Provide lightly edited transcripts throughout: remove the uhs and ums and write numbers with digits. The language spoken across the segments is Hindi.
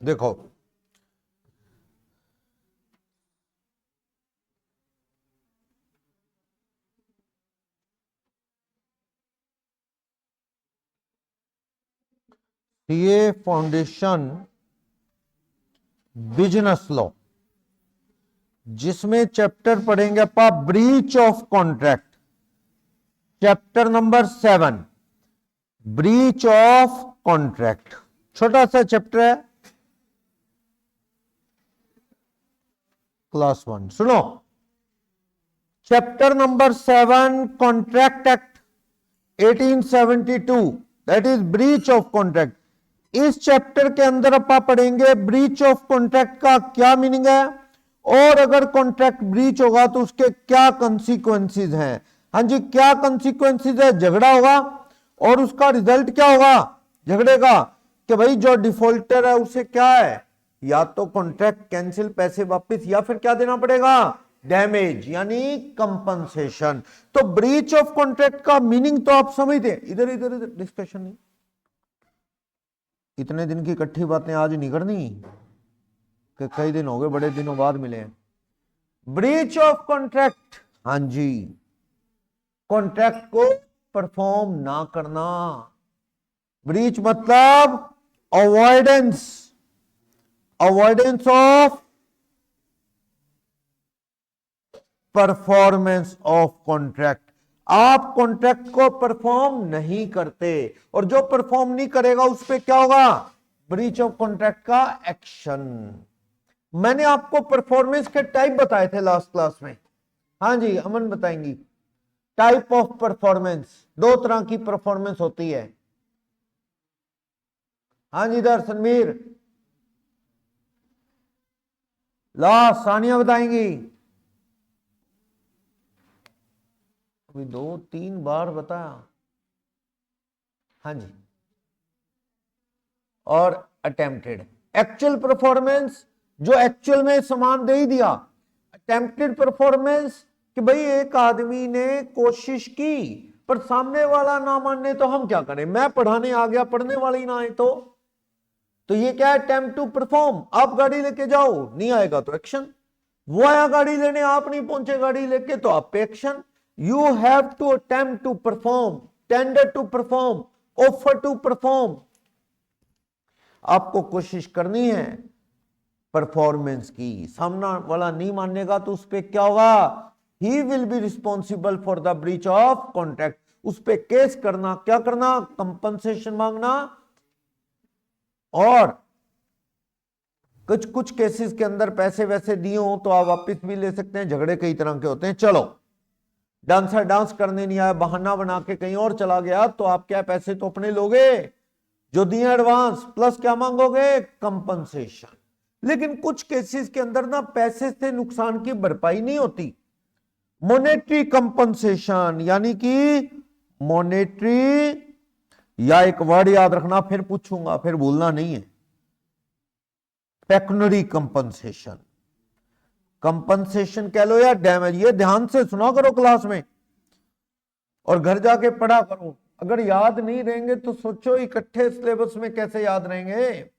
देखो ये फाउंडेशन बिजनेस लॉ, जिसमें चैप्टर पढ़ेंगे अपा breach of contract, chapter number 7 breach of contract. छोटा सा चैप्टर है, क्लास 1। सुनो, chapter number 7 contract act 1872, that is breach of contract. इस चैप्टर के अंदर अपा पढ़ेंगे ब्रीच ऑफ कॉन्ट्रैक्ट का क्या मीनिंग है, और अगर कॉन्ट्रैक्ट ब्रीच होगा तो उसके क्या कंसीक्वेंसेस हैं। हाँ जी, क्या कंसीक्वेंसेस है, झगड़ा होगा और उसका रिजल्ट क्या होगा झगड़े का, कि भाई जो डिफॉल्टर है उसे क्या है, या तो कॉन्ट्रैक्ट कैंसिल, पैसे वापस, या फिर क्या देना पड़ेगा, डैमेज यानी कंपनसेशन। तो ब्रीच ऑफ कॉन्ट्रैक्ट का मीनिंग तो आप समझते हैं, इधर इधर इधर डिस्कशन नहीं, इतने दिन की इकट्ठी बातें आज नहीं करनी कि कई दिन हो गए, बड़े दिनों बाद मिले हैं। ब्रीच ऑफ कॉन्ट्रैक्ट, हाँ जी, कॉन्ट्रैक्ट को परफॉर्म ना करना। ब्रीच मतलब avoidance, avoidance of performance of contract. आप कॉन्ट्रैक्ट को परफॉर्म नहीं करते, और जो परफॉर्म नहीं करेगा उस पर क्या होगा, ब्रीच ऑफ कॉन्ट्रैक्ट का एक्शन। मैंने आपको परफॉर्मेंस के टाइप बताए थे लास्ट क्लास में। हाँ जी, अमन बताएंगी टाइप ऑफ परफॉर्मेंस। दो तरह की परफॉर्मेंस होती है। हाँ जी, इधर सनवीर, ला सानिया बताएंगी। अभी 2-3 बार बताया। हाँ जी, और अटेम्प्टेड। एक्चुअल परफॉर्मेंस, जो एक्चुअल में सामान दे ही दिया। अटेम्प्टेड परफॉर्मेंस कि भाई एक आदमी ने कोशिश की पर सामने वाला ना माने तो हम क्या करें, मैं पढ़ाने आ गया, पढ़ने वाले ही ना आए तो ये क्या है, अटेम्प्ट टू परफॉर्म। आप गाड़ी लेके जाओ, नहीं आएगा तो एक्शन। वो आया गाड़ी लेने, आप नहीं पहुंचे गाड़ी लेके, तो आप पे action. You have to attempt to perform, tender to perform, offer to perform. आपको कोशिश करनी है परफॉर्मेंस की, सामना वाला नहीं मानेगा तो उस पर क्या होगा, he will be responsible for the breach of contract. उस पर केस करना, क्या करना, कंपनसेशन मांगना। और कुछ कुछ केसेस के अंदर पैसे वैसे दिए हो तो आप वापस भी ले सकते हैं। झगड़े कई तरह के होते हैं। चलो, डांसर डांस करने नहीं आया, बहाना बना के कहीं और चला गया, तो आप क्या पैसे तो अपने लोगे जो दिए एडवांस, प्लस क्या मांगोगे, कंपनसेशन। लेकिन कुछ केसेस के अंदर ना पैसे से नुकसान की भरपाई नहीं होती, मॉनेटरी कंपनसेशन, यानी कि मॉनेटरी, या एक वर्ड याद रखना, फिर पूछूंगा, फिर भूलना नहीं है, पेक्युनरी कंपनसेशन। कंपनसेशन कह लो या डैमेज, ये ध्यान से सुना करो क्लास में और घर जाके पढ़ा करो। अगर याद नहीं रहेंगे तो सोचो इकट्ठे सिलेबस में कैसे याद रहेंगे,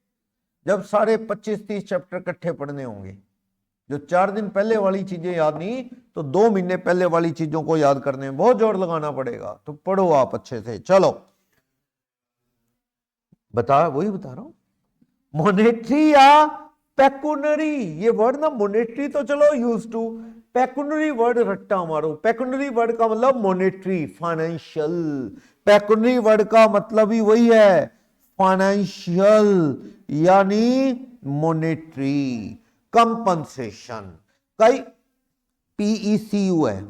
जब सारे 25-30 चैप्टर इकट्ठे पढ़ने होंगे। जो 4 दिन पहले वाली चीजें याद नहीं तो 2 महीने पहले वाली चीजों को याद करने में बहुत जोर लगाना पड़ेगा। तो पढ़ो आप अच्छे से। चलो, वही बता रहा हूं, मॉनेटरी या पेक्युनरी। ये वर्ड ना, मॉनेटरी तो चलो यूज टू, पेक्युनरी वर्ड रट्टा मारो। पेक्युनरी वर्ड का मतलब मॉनेटरी, फाइनेंशियल। पेक्युनरी वर्ड का मतलब ही वही है, फाइनेंशियल यानी मॉनेटरी कंपनसेशन। कई PECU है,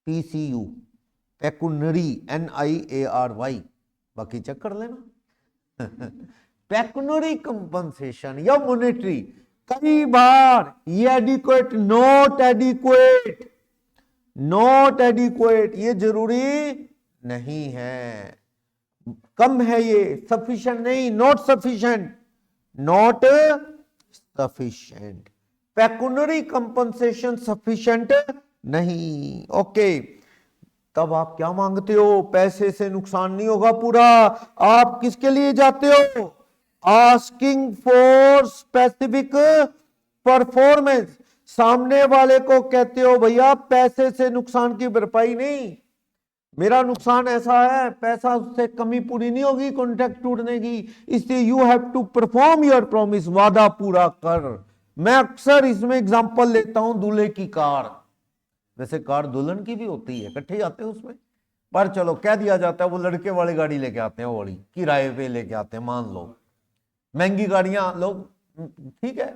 PCU पेक्युनरी, NIARY, बाकी चेक कर लेना। पेक्युनरी कंपनसेशन या मॉनेटरी। कई बार ये adequate, not adequate, not adequate, ये जरूरी नहीं है, कम है ये, सफिशिएंट नहीं, not sufficient, not sufficient. Pecuniary compensation sufficient नहीं। ओके, तब आप क्या मांगते हो, पैसे से नुकसान नहीं होगा पूरा, आप किसके लिए जाते हो, आस्किंग फॉर स्पेसिफिक परफॉर्मेंस, सामने वाले को कहते हो भैया पैसे से नुकसान की भरपाई नहीं, मेरा नुकसान ऐसा है, पैसा उससे कमी पूरी नहीं होगी कॉन्ट्रैक्ट टूटने की, इसलिए you have to perform your promise, वादा पूरा कर। मैं अक्सर इसमें एग्जांपल लेता हूं दूल्हे की कार, वैसे कार दुल्हन की भी होती है, इकट्ठे जाते हैं उसमें, पर चलो कह दिया जाता है वो लड़के वाली गाड़ी लेके आते हैं, वो वाली किराए पे लेके आते हैं, मान लो महंगी गाड़ियां लोग, ठीक है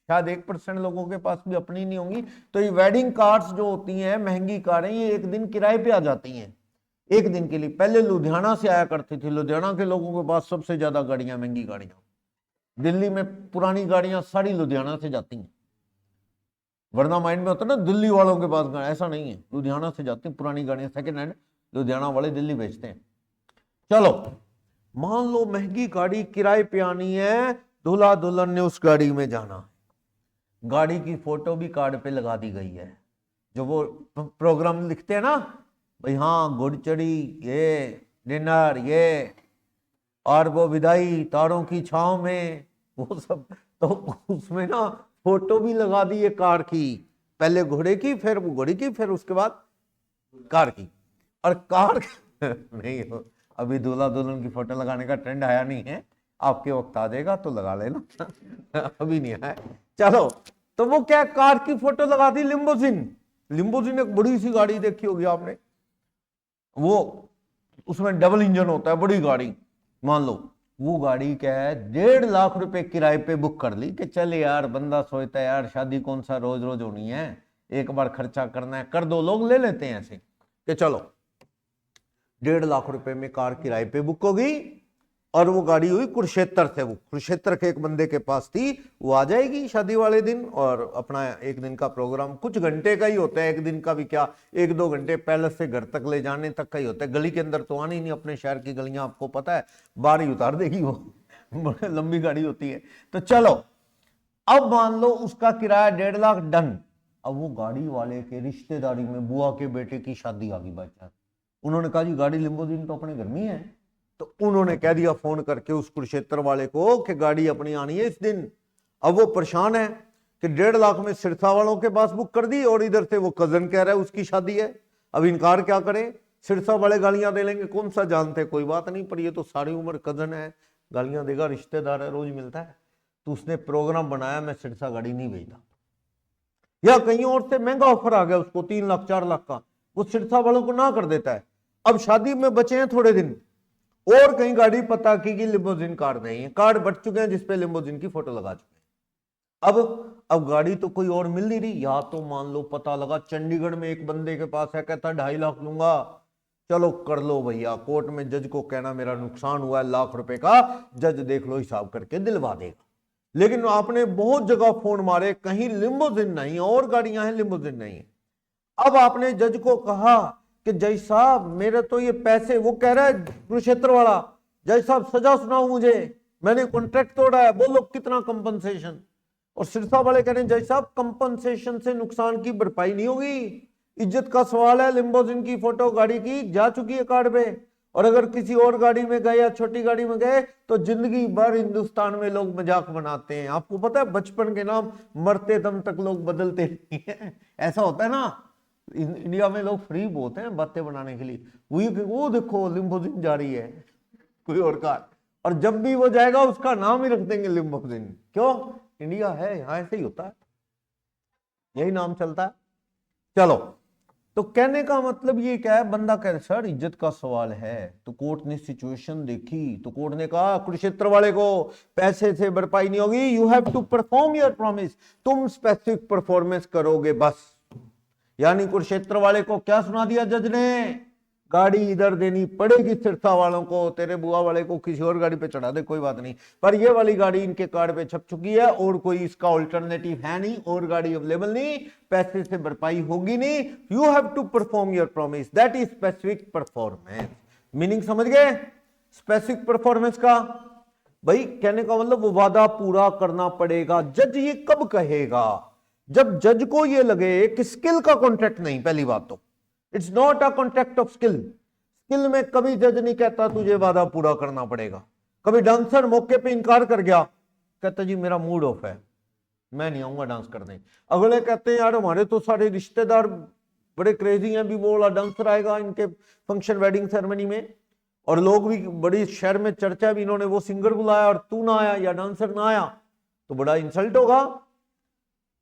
शायद 1% लोगों के पास भी अपनी नहीं होंगी, तो ये वेडिंग कार्स जो होती हैं महंगी कारें, ये एक दिन किराए पे आ जाती हैं, एक दिन के लिए। पहले लुधियाना से आया करती थी, लुधियाना के लोगों के पास सबसे ज्यादा गाड़ियां, महंगी गाड़ियां, दिल्ली में पुरानी गाड़ियां सारी लुधियाना से जाती हैं, वरना माइंड में होता है ना दिल्ली वालों के पास गाड़ी, ऐसा नहीं है, लुधियाना से जाती हैं पुरानी गाड़ियां, सेकंड हैंड लुधियाना वाले दिल्ली बेचते हैं। चलो मान लो महंगी गाड़ी किराए पे आनी है, दूल्हा दुल्हन ने उस गाड़ी में जाना, गाड़ी की फोटो भी कार्ड पे लगा दी गई है, जो वो प्रोग्राम लिखते हैं ना भाई, हाँ गुड़ चढ़ी, ये डिनर, ये और वो विदाई तारों की छांव में, वो सब, तो उसमें ना फोटो भी लगा दी है कार की, पहले घोड़े की, फिर वो घोड़ी की, फिर उसके बाद कार की, और कार नहीं हो, अभी दूल्हा दुल्हन की फोटो लगाने का ट्रेंड आया नहीं है, आपके वक्त आ जाएगा तो लगा लेना अभी नहीं आया। चलो तो वो क्या, कार की फोटो लगा दी, लिम्बोजिन, लिम्बोजिन एक बड़ी सी गाड़ी देखी होगी आपने, वो उसमें डबल इंजन होता है, बड़ी गाड़ी, मान लो वो गाड़ी क्या है 1.5 लाख रुपए किराए पे बुक कर ली, कि चल यार बंदा सोचता है यार शादी कौन सा रोज रोज होनी है, एक बार खर्चा करना है, कर दो, लोग ले लेते हैं ऐसे कि चलो 1.5 लाख रुपए में कार किराए पे बुक होगी, और वो गाड़ी हुई कुरुक्षेत्र से, वो कुरुक्षेत्र के एक बंदे के पास थी, वो आ जाएगी शादी वाले दिन, और अपना एक दिन का प्रोग्राम कुछ घंटे का ही होता है, एक दिन का भी क्या, 1-2 घंटे पैलेस से घर तक ले जाने तक का ही होता है, गली के अंदर तो आनी नहीं, अपने शहर की गलियां आपको पता है, बाहर ही उतार देगी वो लंबी गाड़ी होती है। तो चलो अब मान लो उसका किराया 1.5 लाख डन, अब वो गाड़ी वाले के रिश्तेदारी में बुआ के बेटे की शादी आ गई बाई चांस, उन्होंने कहा जी गाड़ी लिम्बोजिन तो अपने घर में है, तो उन्होंने कह दिया फोन करके उस कुरुक्षेत्र वाले को कि गाड़ी अपनी आनी है इस दिन। अब वो परेशान है कि 1.5 लाख में सिरसा वालों के पास बुक कर दी, और इधर से वो कजन कह रहा है उसकी शादी है, अब इनकार क्या करे, सिरसा वाले गालियां दे लेंगे, कौन सा जानते, कोई बात नहीं, पर ये तो सारी उम्र कजन है, गालियां देगा, रिश्तेदार है, रोज मिलता है, तो उसने प्रोग्राम बनाया मैं सिरसा गाड़ी नहीं भेजता, या कहीं और से महंगा ऑफर आ गया उसको 3 लाख 4 लाख का, वो सिरसा वालों को ना कर देता है। अब शादी में बचे हैं थोड़े दिन, और कहीं गाड़ी पता की कि लिम्बोजिन कार नहीं है, कार्ड बट चुके हैं जिसपे लिम्बोजिन की फोटो लगा चुके हैं, अब गाड़ी तो कोई और मिल नहीं रही, या तो मान लो पता लगा चंडीगढ़ में एक बंदे के पास है, कहता 2.5 लाख लूंगा, चलो कर लो भैया, कोर्ट में जज को कहना मेरा नुकसान हुआ है लाख रुपए का, जज देख लो हिसाब करके दिलवा देगा। लेकिन आपने बहुत जगह फोन मारे, कहीं लिम्बोजिन नहीं, और गाड़ियां हैं लिम्बोजिन नहीं है। अब आपने जज को कहा कि जज साहब मेरे तो ये पैसे, वो कह रहा है कुरुक्षेत्र वाला, जज साहब सजा सुनाओ मुझे, मैंने कॉन्ट्रैक्ट तोड़ा है, बोलो कितना कंपनसेशन, और सिरसा वाले कह रहे हैं जज साहब कंपनसेशन से नुकसान की भरपाई नहीं होगी, इज्जत का सवाल है, लिम्बोजिन की फोटो गाड़ी की जा चुकी है कार्ड पे, और अगर किसी और गाड़ी में गए या छोटी गाड़ी में गए तो जिंदगी भर हिंदुस्तान में लोग मजाक बनाते हैं। आपको पता है बचपन के नाम मरते दम तक लोग बदलते नहीं है, ऐसा होता है ना, इंडिया में लोग फ्री बहुत हैं बातें बनाने के लिए, वो देखो लिम्बोजिन जा रही है कोई और कार, और जब भी वो जाएगा उसका नाम ही रख देंगे लिम्बोजिन, क्यों, इंडिया है, यहां ऐसे ही होता है, यही नाम चलता है। चलो तो कहने का मतलब ये क्या है, बंदा कह रहा सर इज्जत का सवाल है, तो कोर्ट ने सिचुएशन देखी, तो कोर्ट ने कहा कुरुक्षेत्र वाले को पैसे से भरपाई नहीं होगी, you have to perform your promise, तुम स्पेसिफिक परफॉर्मेंस करोगे बस। यानी कुरुक्षेत्र वाले को क्या सुना दिया जज ने, गाड़ी इधर देनी पड़ेगी सिरसा वालों को, तेरे बुआ वाले को किसी और गाड़ी पे चढ़ा दे कोई बात नहीं, पर ये वाली गाड़ी इनके कार्ड पे छप चुकी है और कोई इसका ऑल्टरनेटिव है नहीं, और गाड़ी अवेलेबल नहीं, पैसे से भरपाई होगी नहीं, you have to perform your promise, that is specific performance. Meaning समझ गए स्पेसिफिक परफॉर्मेंस का, भाई कहने का मतलब वो वादा पूरा करना पड़ेगा। जज ये कब कहेगा, जब जज को ये लगे कि स्किल का कॉन्ट्रैक्ट नहीं, पहली बात तो it's not a contract of skill, skill में कभी जज नहीं कहता तुझे वादा पूरा करना पड़ेगा, कभी डांसर मौके पे इनकार कर गया, कहता जी मेरा मूड ऑफ है, मैं नहीं आऊंगा डांस करने। अगले कहते हैं यार हमारे तो सारे रिश्तेदार बड़े क्रेजी हैं, भी वो वाला डांसर आएगा इनके फंक्शन वेडिंग सेरेमनी में, और लोग भी बड़ी शहर में चर्चा भी, इन्होंने वो सिंगर बुलाया और तू ना आया या डांसर ना आया तो बड़ा इंसल्ट होगा।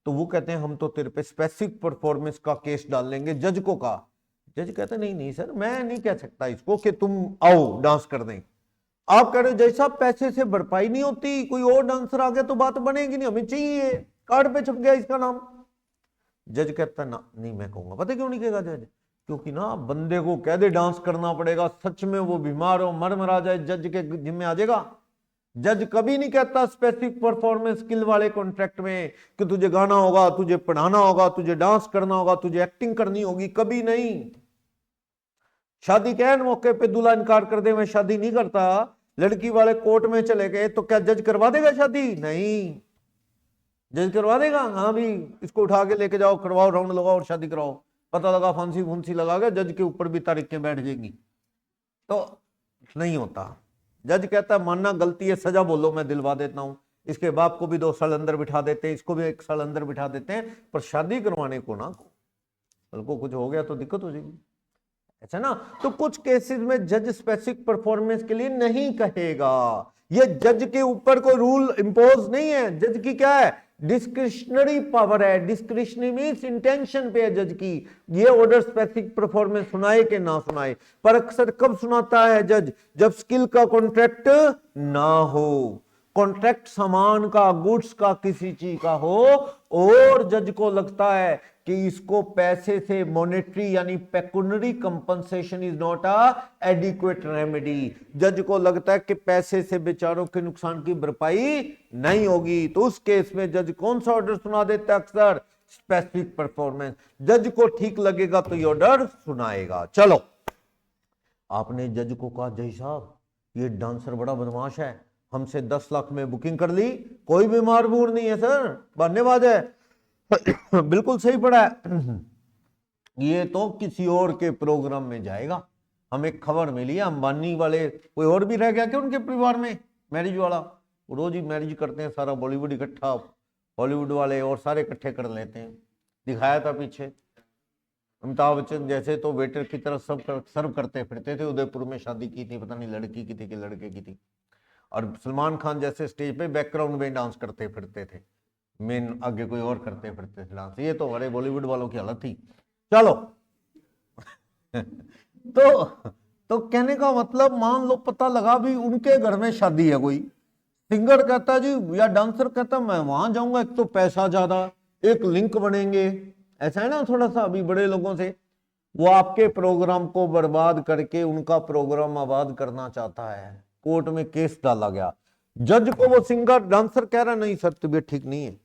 तो वो कहते हैं हम तो तेरे पे स्पेसिफिक परफॉर्मेंस का केस डाल लेंगे, जज को कहा। जज कहते नहीं नहीं सर, मैं नहीं कह सकता इसको कि तुम आओ डांस कर दें। आप कह रहे जैसा पैसे से भरपाई नहीं होती, कोई और डांसर आ गया तो बात बनेगी नहीं, हमें चाहिए, कार्ड पे छप गया इसका नाम। जज कहता ना नहीं मैं कहूंगा। पता क्यों नहीं कहेगा जज? क्योंकि ना बंदे को कह दे डांस करना पड़ेगा, सच में वो बीमार हो मर मरा जाए, जज के जिम्मे आ जाएगा। जज कभी नहीं कहता स्पेसिफिक परफॉर्मेंस स्किल वाले कॉन्ट्रैक्ट में कि तुझे गाना होगा, तुझे पढ़ाना होगा, तुझे डांस करना होगा, तुझे एक्टिंग करनी होगी, कभी नहीं। शादी के मौके पे दूल्हा इनकार कर दे मैं शादी नहीं करता, लड़की वाले कोर्ट में चले गए, तो क्या जज करवा देगा शादी? नहीं। जज करवा देगा? हाँ भी इसको उठा के लेके जाओ, करवाओ, राउंड लगाओ और शादी कराओ। पता लगा फांसी फुंसी लगा के जज के ऊपर भी तारीखें बैठ जाएंगी, तो नहीं होता। जज कहता है मानना गलती है, सजा बोलो मैं दिलवा देता हूं। इसके बाप को भी 2 साल अंदर बिठा देते हैं, इसको भी 1 साल अंदर बिठा देते हैं, पर शादी करवाने को ना, कल को कुछ हो गया तो दिक्कत हो जाएगी, ऐसा ना। तो कुछ केसेस में जज स्पेसिफिक परफॉर्मेंस के लिए नहीं कहेगा। ये जज के ऊपर कोई रूल इंपोज नहीं है। जज की क्या है? डिस्क्रिशनरी पावर है। डिस्क्रिशनरी मींस इंटेंशन पे है जज की, ये ऑर्डर स्पेसिफिक परफॉर्मेंस सुनाए कि ना सुनाए। पर अक्सर कब सुनाता है जज? जब स्किल का कॉन्ट्रैक्ट ना हो, कॉन्ट्रैक्ट सामान का, गुड्स का, किसी चीज का हो, और जज को लगता है कि इसको पैसे से मॉनेटरी यानी pecuniary compensation is not a adequate remedy. जज को लगता है कि पैसे से बेचारों के नुकसान की भरपाई नहीं होगी, तो उस केस में जज कौन सा ऑर्डर सुना देता है? अक्सर स्पेसिफिक परफॉर्मेंस। जज को ठीक लगेगा तो ये ऑर्डर सुनाएगा। चलो, आपने जज को कहा जज साहब ये डांसर बड़ा बदमाश है, हमसे 10 लाख में बुकिंग कर ली, कोई बीमार बूढ़ नहीं है सर, बहानेबाज है। बिल्कुल सही पड़ा है, ये तो किसी और के प्रोग्राम में जाएगा। हमें खबर मिली है अंबानी वाले, कोई और भी रह गया क्या उनके परिवार में मैरिज वाला? वो रोज ही मैरिज करते हैं, सारा बॉलीवुड इकट्ठा, हॉलीवुड वाले और सारे इकट्ठे कर लेते हैं। दिखाया था पीछे अमिताभ बच्चन जैसे तो वेटर की तरह सब सर्व करते फिरते थे। उदयपुर में शादी की थी, पता नहीं लड़की की थी कि लड़के की थी। और सलमान खान जैसे स्टेज पे बैकग्राउंड में डांस करते फिरते थे, मेन आगे कोई और करते फिरते थे डांस। ये तो बड़े बॉलीवुड वालों की हालत थी। चलो तो कहने का मतलब, मान लो पता लगा भी उनके घर में शादी है, कोई सिंगर कहता जी या डांसर कहता मैं वहां जाऊंगा, एक तो पैसा ज्यादा, एक लिंक बनेंगे, ऐसा है ना थोड़ा सा अभी बड़े लोगों से। वो आपके प्रोग्राम को बर्बाद करके उनका प्रोग्राम आबाद करना चाहता है। कोर्ट में केस डाला गया, जज को वो सिंगर डांसर कह रहा नहीं सर तबीयत ठीक नहीं है।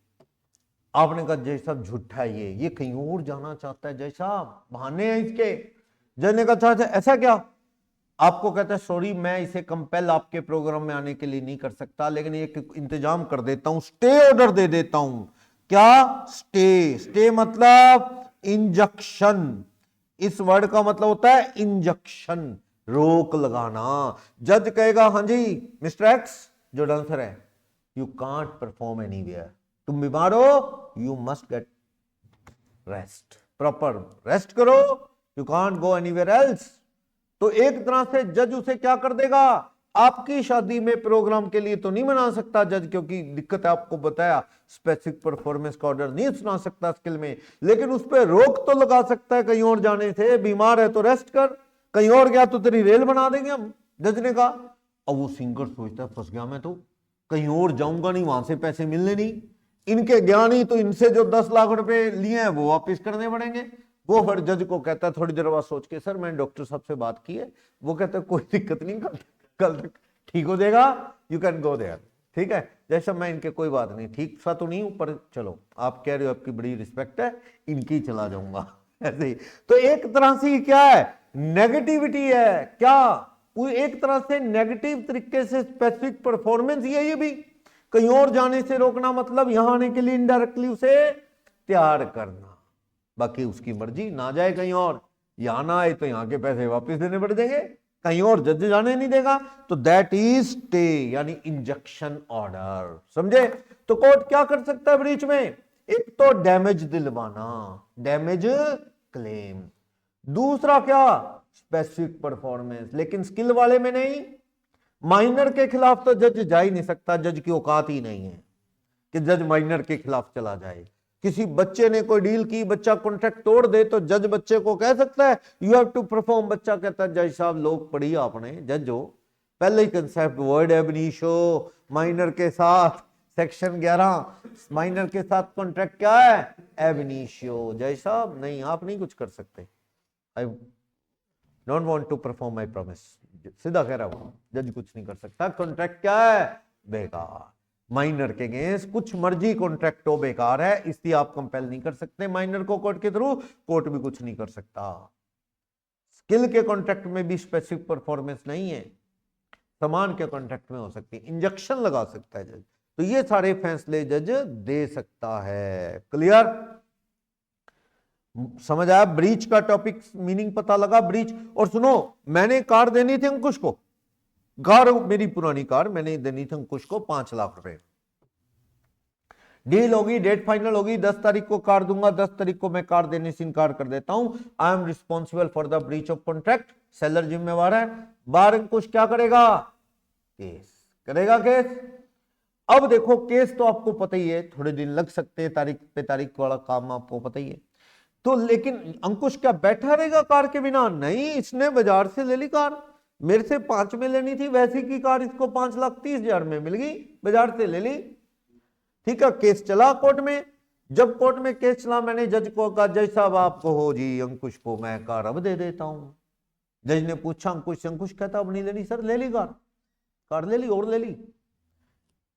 आपने कहा जय साहब झूठा है, ये कहीं और जाना चाहता है, जय साहब बहाने हैं इसके। जज ने कहा अच्छा ऐसा क्या? आपको कहता है सॉरी मैं इसे कंपेल आपके प्रोग्राम में आने के लिए नहीं कर सकता, लेकिन एक इंतजाम कर देता हूं, स्टे ऑर्डर दे देता हूं। क्या स्टे? स्टे मतलब इंजक्शन। इस वर्ड का मतलब होता है इंजक्शन, रोक लगाना। जज कहेगा हाँ जी मिस्टर एक्स जो डांसर है, यू कांट परफॉर्म एनीवेयर, तुम बीमार हो, you must get rest, proper rest करो, you can't go anywhere else. तो एक तरह से जज उसे क्या कर देगा? आपकी शादी में प्रोग्राम के लिए तो नहीं मना सकता जज, क्योंकि दिक्कत है आपको बताया, स्पेसिफिक परफॉर्मेंस का ऑर्डर नहीं सुना सकता स्किल में, लेकिन उस पर रोक तो लगा सकता है कहीं और जाने से। बीमार है तो रेस्ट कर, कहीं और गया तो तेरी रेल बना देंगे हम। जज ने कहा। अब वो सिंगर सोचता है फंस गया मैं तो, कहीं और जाऊंगा नहीं, वहां से पैसे मिलने नहीं, इनके ज्ञान ही तो इनसे जो 10 लाख रुपए लिए हैं वो वापिस करने पड़ेंगे। वो फिर जज को कहता है थोड़ी देर बाद सोच के, सर मैंने डॉक्टर साहब से बात की है, वो कहता है कोई दिक्कत नहीं, कल तक ठीक हो जाएगा, यू कैन गो देयर। ठीक है जैसा मैं इनके कोई बात नहीं, ठीक सा तो नहीं हूं पर चलो आप कह रहे हो, आपकी बड़ी रिस्पेक्ट है, इनकी चला जाऊंगा ऐसे ही। तो एक तरह से क्या है? नेगेटिविटी है। क्या? एक तरह से नेगेटिव तरीके से स्पेसिफिक परफॉर्मेंस ही है ये भी। कहीं और जाने से रोकना मतलब यहां आने के लिए इनडायरेक्टली उसे तैयार करना। बाकी उसकी मर्जी, ना जाए कहीं और, यहां ना आए तो यहां के पैसे वापस देने पड़ जाएंगे, कहीं और जज जाने नहीं देगा, तो दैट इज स्टे यानी इंजंक्शन ऑर्डर। समझे? तो कोर्ट क्या कर सकता है ब्रीच में? एक तो डैमेज दिलवाना, डैमेज क्लेम, दूसरा क्या, स्पेसिफिक परफॉर्मेंस, लेकिन स्किल वाले में नहीं। माइनर के खिलाफ तो जज जा ही नहीं सकता, जज की औकात ही नहीं है कि जज माइनर के खिलाफ चला जाए। किसी बच्चे ने कोई डील की, बच्चा कॉन्ट्रैक्ट तोड़ दे, तो जज बच्चे को कह सकता है यू हैव टू परफॉर्म। बच्चा कहता है जज साहब लोग पढ़ी आपने, जज हो, पहले ही कंसेप्ट वर्ड एबनीशो, माइनर के साथ सेक्शन 11 माइनर के साथ कॉन्ट्रैक्ट क्या है, एबनीशियो। जय साहब नहीं, आप नहीं कुछ कर सकते, I don't want to perform my promise, सीधा कह रहा हूं, जज कुछ नहीं कर सकता। कॉन्ट्रैक्ट क्या है, बेकार। माइनर के अगेंस्ट कुछ मर्जी कॉन्ट्रैक्ट हो, बेकार है, इसलिए आप कंपेल नहीं कर सकते माइनर को कोर्ट के थ्रू, कोर्ट भी कुछ नहीं कर सकता। स्किल के कॉन्ट्रैक्ट में भी स्पेसिफिक परफॉर्मेंस नहीं है, समान के कॉन्ट्रैक्ट में हो सकती है, इंजेक्शन लगा सकता है जज। तो ये सारे फैसले जज दे सकता है। क्लियर? समझ आया? ब्रीच का टॉपिक मीनिंग पता लगा, ब्रीच। और सुनो, मैंने कार देनी थी अंकुश को, कार मेरी पुरानी कार मैंने देनी थी अंकुश को 5 लाख रुपए। डील होगी, डेट फाइनल होगी, 10 तारीख को कार दूंगा, 10 तारीख को मैं कार देने से इनकार कर देता हूं। I am responsible for the breach of contract, seller जिम्मेवार है। बार अंकुश क्या करेगा, केस करेगा, केस। अब देखो केस तो आपको पता ही है, थोड़े दिन लग सकते हैं, तारीख पे तारीख वाला काम आपको पता ही है। तो लेकिन अंकुश क्या बैठा रहेगा कार के बिना? नहीं, इसने बाजार से ले ली कार, मेरे से 5 में लेनी थी, वैसी की कार इसको 5,30,000 में मिल गई, बाजार से ले ली। ठीक है, केस चला कोर्ट में। जब कोर्ट में केस चला, मैंने जज को कहा जज साहब आपको हो जी, अंकुश को मैं कार अब दे देता हूं। जज ने पूछा अंकुश से, अंकुश कहता अब नहीं लेनी सर, ले ली कार, कार ले ली और ले ली।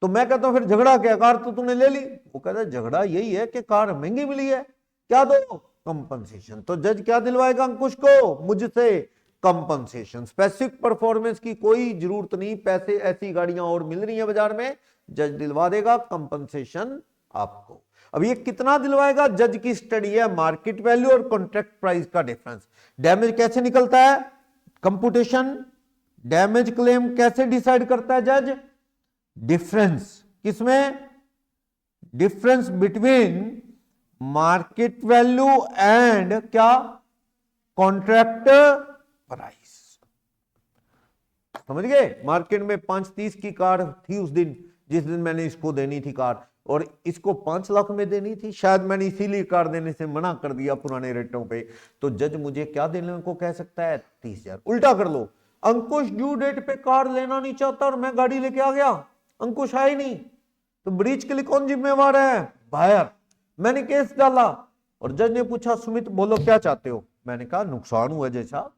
तो मैं कहता हूं फिर झगड़ा क्या, कार तो तूने ले ली। वो कहता है झगड़ा यही है कि कार महंगी मिली है, क्या दो, कंपनसेशन। तो जज क्या दिलवाएगा अंकुश को, मुझसे कंपनसेशन। स्पेसिफिक परफॉर्मेंस की कोई जरूरत नहीं, पैसे ऐसी गाड़ियां और मिल रही है बाजार में, जज दिलवा देगा कंपनसेशन आपको। अब ये कितना दिलवाएगा, जज की स्टडी है, मार्केट वैल्यू और कॉन्ट्रैक्ट प्राइस का डिफरेंस। डैमेज कैसे निकलता है, कंप्यूटेशन। डैमेज क्लेम कैसे डिसाइड करता है जज, डिफरेंस किसमें, difference between market value and क्या, कॉन्ट्रैक्ट प्राइस। समझ गए? मार्केट में 5,30 की कार थी उस दिन, जिस दिन मैंने इसको देनी थी कार, और इसको 5 लाख में देनी थी, शायद मैंने इसीलिए कार देने से मना कर दिया पुराने रेटों पे। तो जज मुझे क्या देने को कह सकता है, 30,000। उल्टा कर लो, अंकुश ड्यू डेट पे कार लेना नहीं चाहता और मैं गाड़ी लेके आ गया, अंकुश है ही नहीं, तो ब्रीच के लिए कौन जिम्मेवार है, बायर। मैंने केस डाला और जज ने पूछा सुमित बोलो क्या चाहते हो, मैंने कहा नुकसान हुआ जैसा,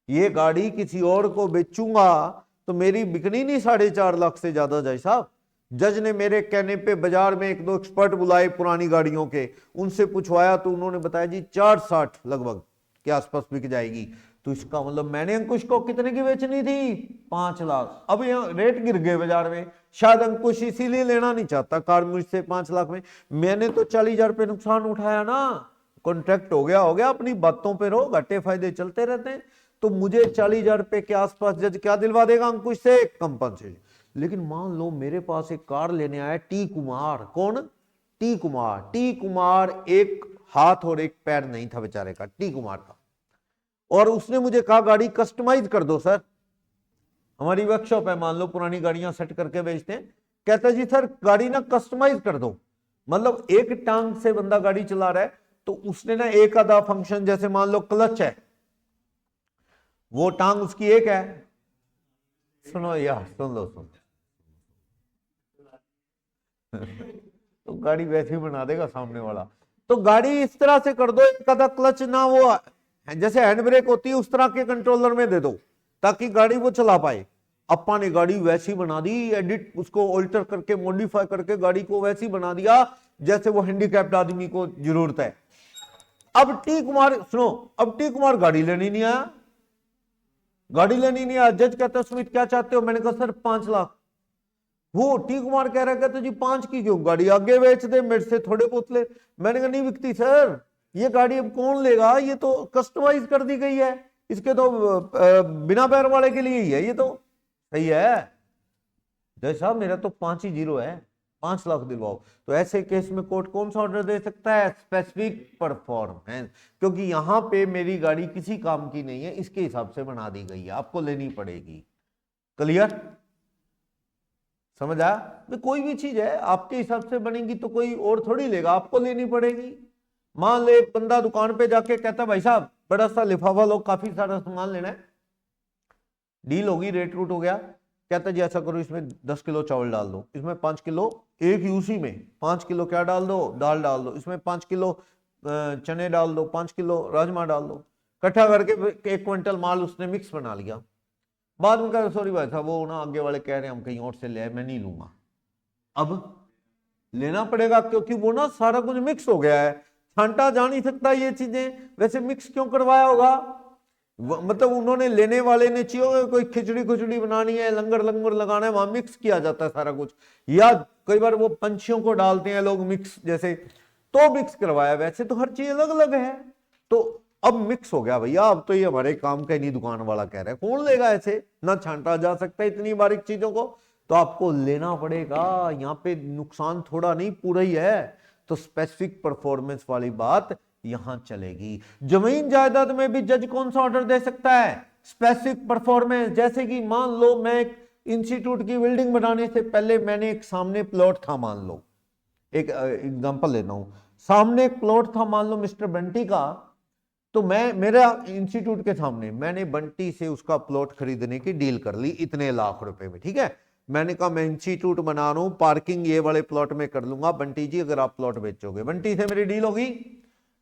ये गाड़ी किसी और को बेचूंगा तो मेरी बिकनी नहीं 4.5 लाख से ज्यादा जय साहब। जज ने मेरे कहने पे बाजार में 1-2 एक्सपर्ट बुलाए पुरानी गाड़ियों के, उनसे पूछवाया तो उन्होंने बताया जी 460 लगभग के आसपास बिक जाएगी। तो इसका मतलब मैंने अंकुश को कितने की बेचनी थी, 5 लाख। अब यहाँ रेट गिर गए बाजार में, शायद अंकुश इसीलिए लेना नहीं चाहता कार मुझसे 5 लाख में। मैंने तो 40,000 रुपये नुकसान उठाया ना, कॉन्ट्रैक्ट हो गया, अपनी बातों पे रहो, घाटे फायदे चलते रहते हैं। तो मुझे 40,000 रुपये के आसपास जज क्या दिलवा देगा अंकुश से, कंपनसेशन। लेकिन मान लो मेरे पास एक कार लेने आया टी कुमार, कौन, टी कुमार। टी कुमार एक हाथ और एक पैर नहीं था बेचारे का, टी कुमार का, और उसने मुझे कहा गाड़ी कस्टमाइज कर दो सर, हमारी वर्कशॉप है, मान लो पुरानी गाड़ियां सेट करके बेचते हैं। कहता जी सर गाड़ी ना कस्टमाइज कर दो, मतलब एक टांग से बंदा गाड़ी चला रहा है तो उसने ना एक आधा फंक्शन, जैसे मान लो क्लच है, वो टांग उसकी एक है, सुनो यार सुन लो तो गाड़ी वैसे ही बना देगा सामने वाला। तो गाड़ी इस तरह से कर दो, एक आधा क्लच ना वो जैसे हैंड ब्रेक होती है उस तरह के कंट्रोलर में दे दो ताकि गाड़ी वो चला पाए। अप्पा ने गाड़ी वैसी बना दी, एडिट उसको ऑल्टर करके मॉडिफाई करके गाड़ी को वैसी बना दिया जैसे वो हैंडीकैप्ड आदमी को जरूरत है। अब टी कुमार सुनो, अब टी कुमार गाड़ी लेनी नहीं आया, गाड़ी लेनी नहीं आया। जज कहता है सुमित क्या चाहते हो, मैंने कहा सर 5 लाख। वो टी कुमार कह रहा है जी 5 की क्यों, गाड़ी आगे बेच दे, मेरे से थोड़े बहुत ले। मैंने कहा नहीं बिकती सर, ये गाड़ी अब कौन लेगा, ये तो कस्टमाइज कर दी गई है, इसके तो बिना पैर वाले के लिए ही है ये तो। सही है जय साहब, मेरा तो 5 ही जीरो है, 5 लाख दिलवाओ। तो ऐसे केस में कोर्ट कौन सा ऑर्डर दे सकता है? स्पेसिफिक परफॉर्मेंस, क्योंकि यहां पे मेरी गाड़ी किसी काम की नहीं है, इसके हिसाब से बना दी गई है, आपको लेनी पड़ेगी। क्लियर? समझ आया? तो कोई भी चीज है आपके हिसाब से बनेगी तो कोई और थोड़ी लेगा, आपको लेनी पड़ेगी। मान ले एक बंदा दुकान पे जाके कहता भाई साहब बड़ा सा लिफाफा लो, काफी सारा सामान लेना है, डील होगी, रेट रूट हो गया, कहता जी ऐसा करो इसमें 10 किलो चावल डाल दो, इसमें 5 किलो एक यूसी में 5 किलो क्या डाल दो, दाल डाल दो, इसमें 5 किलो चने डाल दो, 5 किलो राजमा डाल दो, इकट्ठा करके 1 क्विंटल माल उसने मिक्स बना लिया। बाद में कहा सॉरी भाई साहब वो ना आगे वाले कह रहे हैं हम कहीं और से ले आए, मैं नहीं लूंगा। अब लेना पड़ेगा क्योंकि वो ना सारा कुछ मिक्स हो गया है, छांटा जा नहीं सकता ये चीजें। वैसे मिक्स क्यों करवाया होगा? मतलब उन्होंने, लेने वाले ने चाहिए कोई खिचड़ी खुचड़ी बनानी है, लंगर लंगर लगाना है, वहां मिक्स किया जाता है सारा कुछ। या कई बार वो पंछियों को डालते हैं लोग मिक्स जैसे, तो मिक्स करवाया। वैसे तो हर चीज अलग अलग है, तो अब मिक्स हो गया भैया, अब तो ये हमारे काम का नहीं, दुकान वाला कह रहा है, कौन लेगा ऐसे? ना छांटा जा सकता है इतनी बारीक चीजों को, तो आपको लेना पड़ेगा। यहाँ पे नुकसान थोड़ा नहीं पूरा ही है, तो स्पेसिफिक परफॉर्मेंस वाली बात यहां चलेगी। जमीन जायदाद में भी जज कौन सा ऑर्डर दे सकता है? Specific performance. जैसे कि मान लो मैं एक इंस्टीट्यूट की बिल्डिंग बनाने से पहले मैंने एक सामने प्लॉट था, मान लो एक एग्जांपल लेता हूं, सामने एक प्लॉट था मान लो मिस्टर बंटी का, तो मैं मेरा इंस्टीट्यूट के सामने मैंने बंटी से उसका प्लॉट खरीदने की डील कर ली इतने लाख रुपए में, ठीक है। मैंने कहा मैं इंस्टीट्यूट बना रहा हूं, पार्किंग ये वाले प्लॉट में कर लूंगा, बंटी जी अगर आप प्लॉट बेचोगे। बंटी से मेरी डील होगी,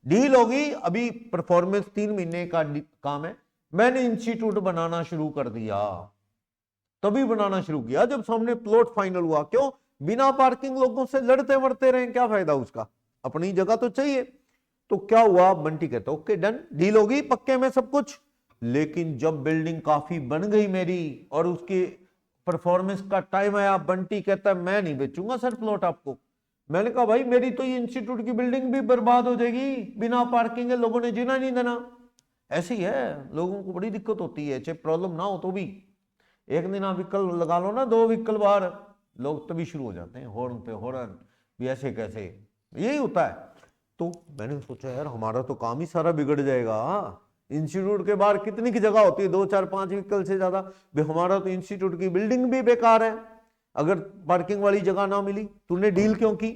डील होगी। अभी परफॉर्मेंस 3 महीने का काम है, मैंने इंस्टीट्यूट बनाना शुरू कर दिया, तभी बनाना शुरू किया जब सामने प्लॉट फाइनल हुआ। क्यों? बिना पार्किंग लोगों से लड़ते मरते रहे, क्या फायदा उसका, अपनी जगह तो चाहिए। तो क्या हुआ, बंटी कहता ओके डन, डील होगी, पक्के में सब कुछ। लेकिन जब बिल्डिंग काफी बन गई मेरी और उसकी परफॉर्मेंस का टाइम आया, बंटी कहता मैं नहीं बेचूंगा सर प्लॉट आपको। मैंने कहा भाई मेरी तो ये इंस्टीट्यूट की बिल्डिंग भी बर्बाद हो जाएगी, बिना पार्किंग है, लोगों ने जीना नहीं देना। ऐसी है, लोगों को बड़ी दिक्कत होती है, चाहे प्रॉब्लम ना हो तो भी। एक दिन आप व्हीकल लगा लो ना, 2 व्हीकल बाहर, लोग तभी शुरू हो जाते हैं हॉर्न पे हॉर्न, भी ऐसे कैसे, यही होता है। तो मैंने सोचा यार हमारा तो काम ही सारा बिगड़ जाएगा, इंस्टीट्यूट के बाहर कितनी की जगह होती है, 2 4 5 व्हीकल से ज्यादा, हमारा तो इंस्टीट्यूट की बिल्डिंग भी बेकार है अगर पार्किंग वाली जगह ना मिली। तूने डील क्यों की?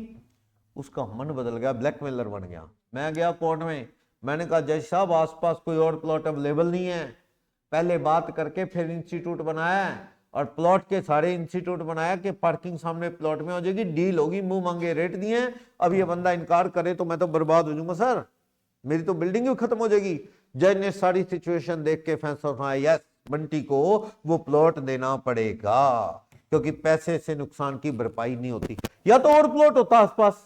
उसका मन बदल गया, ब्लैकमेलर बन गया। मैं गया कोर्ट में, मैंने कहा जज साहब आसपास कोई और प्लॉट अवेलेबल नहीं है, पहले बात करके फिर इंस्टीट्यूट बनाया, और प्लॉट के सारे इंस्टीट्यूट बनाया कि पार्किंग सामने प्लॉट में हो जाएगी, डील होगी, मुंह मांगे रेट दिए। अब ये बंदा इनकार करे तो मैं तो बर्बाद हो जाऊंगा सर, मेरी तो बिल्डिंग ही खत्म हो जाएगी। जज ने सारी सिचुएशन देख के फैसला उठाया, यस बंटी को वो प्लॉट देना पड़ेगा, क्योंकि पैसे से नुकसान की भरपाई नहीं होती। या तो और प्लॉट होता आसपास,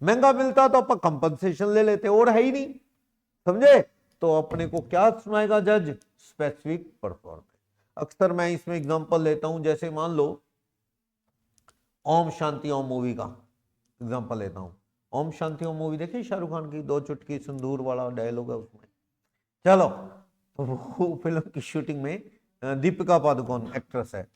महंगा मिलता तो अपन कंपनसेशन ले लेते, और है ही नहीं, समझे। तो अपने को क्या सुनाएगा जज? Specific performance. अक्सर मैं इसमें एग्जांपल लेता हूं, जैसे मान लो ओम शांति ओम मूवी का एग्जांपल लेता हूं। ओम शांति ओम मूवी देखी शाहरुख खान की, 2 चुटकी सिंदूर वाला डायलॉग है उसमें। चलो तो वो फिल्म की शूटिंग में दीपिका पादुकोण एक्ट्रेस है,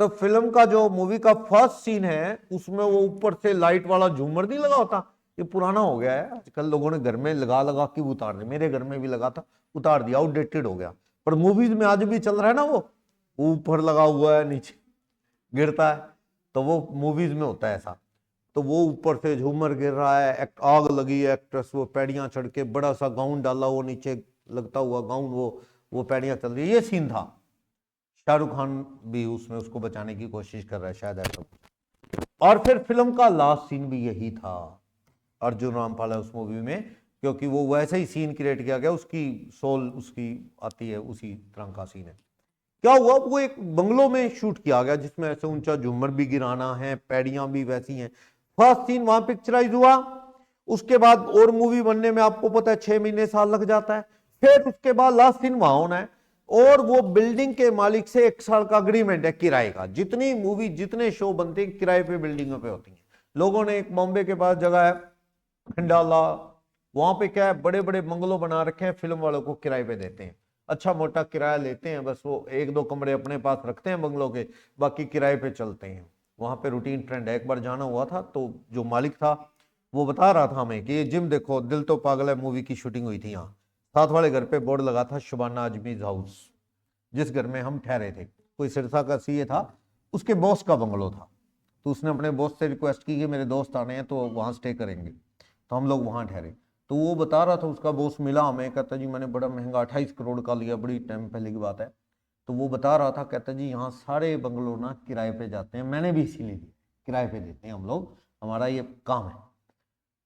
तो फिल्म का जो मूवी का फर्स्ट सीन है उसमें वो ऊपर से लाइट वाला झूमर नहीं लगा होता, ये पुराना हो गया है आजकल, लोगों ने घर में लगा लगा के उतार दिया, मेरे घर में भी लगा था, उतार दिया, आउटडेटेड हो गया, पर मूवीज में आज भी चल रहा है ना, वो ऊपर लगा हुआ है नीचे गिरता है, तो वो मूवीज में होता है ऐसा। तो वो ऊपर से झूमर गिर रहा है, आग लगी है, एक्ट्रेस वो पैड़ियां चढ़ के, बड़ा सा गाउन डाला, वो नीचे लगता हुआ गाउन, वो पैड़ियां चल रही है, ये सीन था। शाहरुख खान भी उसमें उसको बचाने की कोशिश कर रहा है शायद ऐसा। और फिर फिल्म का लास्ट सीन भी यही था, अर्जुन रामपाल है उस मूवी में, क्योंकि वो वैसे ही सीन क्रिएट किया गया, उसकी सोल उसकी आती है, उसी तरह का सीन है। क्या हुआ, वो एक बंगलो में शूट किया गया जिसमें ऐसे ऊंचा झूमर भी गिराना है, पैड़ियां भी वैसी हैं। फर्स्ट सीन वहां पिक्चराइज हुआ, उसके बाद और मूवी बनने में आपको पता है 6 महीने साल लग जाता है, फिर उसके बाद लास्ट सीन वहां होना है, और वो बिल्डिंग के मालिक से 1 साल का अग्रीमेंट है किराए का। जितनी मूवी जितने शो बनते हैं किराए पे बिल्डिंगों पे होती हैं। लोगों ने एक बॉम्बे के पास जगह है खंडाला, वहां पे क्या है, बड़े बड़े बंगलो बना रखे हैं, फिल्म वालों को किराए पे देते हैं। अच्छा मोटा किराया लेते हैं, बस वो 1-2 कमरे अपने पास रखते हैं बंगलों के, बाकी किराए पे चलते हैं। वहां पे रूटीन ट्रेंड है। एक बार जाना हुआ था तो जो मालिक था वो बता रहा था हमें कि ये जिम देखो, दिल तो पागल है मूवी की शूटिंग हुई थी यहाँ, साथ वाले घर पे बोर्ड लगा था शुबाना आजमीज हाउस, जिस घर में हम ठहरे थे। कोई सिरसा का सीए था, उसके बॉस का बंगलो था। तो उसने अपने बॉस से रिक्वेस्ट की कि मेरे दोस्त आने हैं तो वहाँ स्टे करेंगे, तो हम लोग वहाँ ठहरे। तो वो बता रहा था, उसका बॉस मिला हमें, कहता जी मैंने बड़ा महंगा 28 करोड़ का लिया, बड़ी टाइम पहले की बात है। तो वो बता रहा था, कहता जी यहाँ सारे बंगलो ना किराए पे जाते हैं, मैंने भी इसीलिए दिया, किराए पे देते हैं हम लोग, हमारा ये काम है।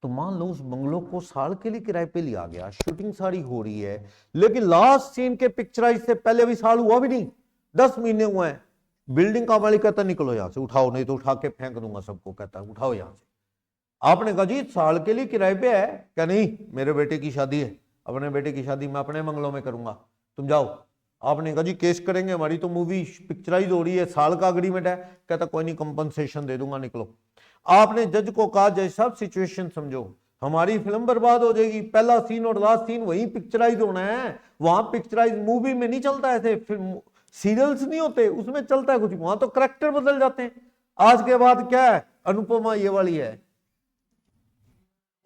तो मान लो उस बंगलो को साल के लिए किराए पे लिया गया, शूटिंग सारी हो रही है, लेकिन लास्ट सीन के पिक्चराइज से पहले अभी साल हुआ भी नहीं, 10 महीने हुए हैं। बिल्डिंग का मालिक कहता निकलो यहां से, उठाओ नहीं तो उठा के फेंक दूंगा सबको, कहता उठाओ यहां से। आपने कहा जी साल के लिए किराए पे है, क्या नहीं मेरे बेटे की शादी है, अपने बेटे की शादी मैं अपने बंगलों में करूंगा, तुम जाओ। आपने कहा जी केस करेंगे, हमारी तो मूवी पिक्चराइज हो रही है, साल का अग्रीमेंट है। कहता कोई नहीं कंपनसेशन दे दूंगा, निकलो। आपने जज को कहा जज साहब सिचुएशन समझो, हमारी फिल्म बर्बाद हो जाएगी, पहला सीन और लास्ट सीन वहीं पिक्चराइज होना है, वहां पिक्चराइज मूवी में नहीं चलता, ऐसे फिल्म सीरियल्स नहीं होते उसमें चलता है कुछ, वहां तो करेक्टर बदल जाते हैं। आज के बाद क्या है, अनुपमा ये वाली है,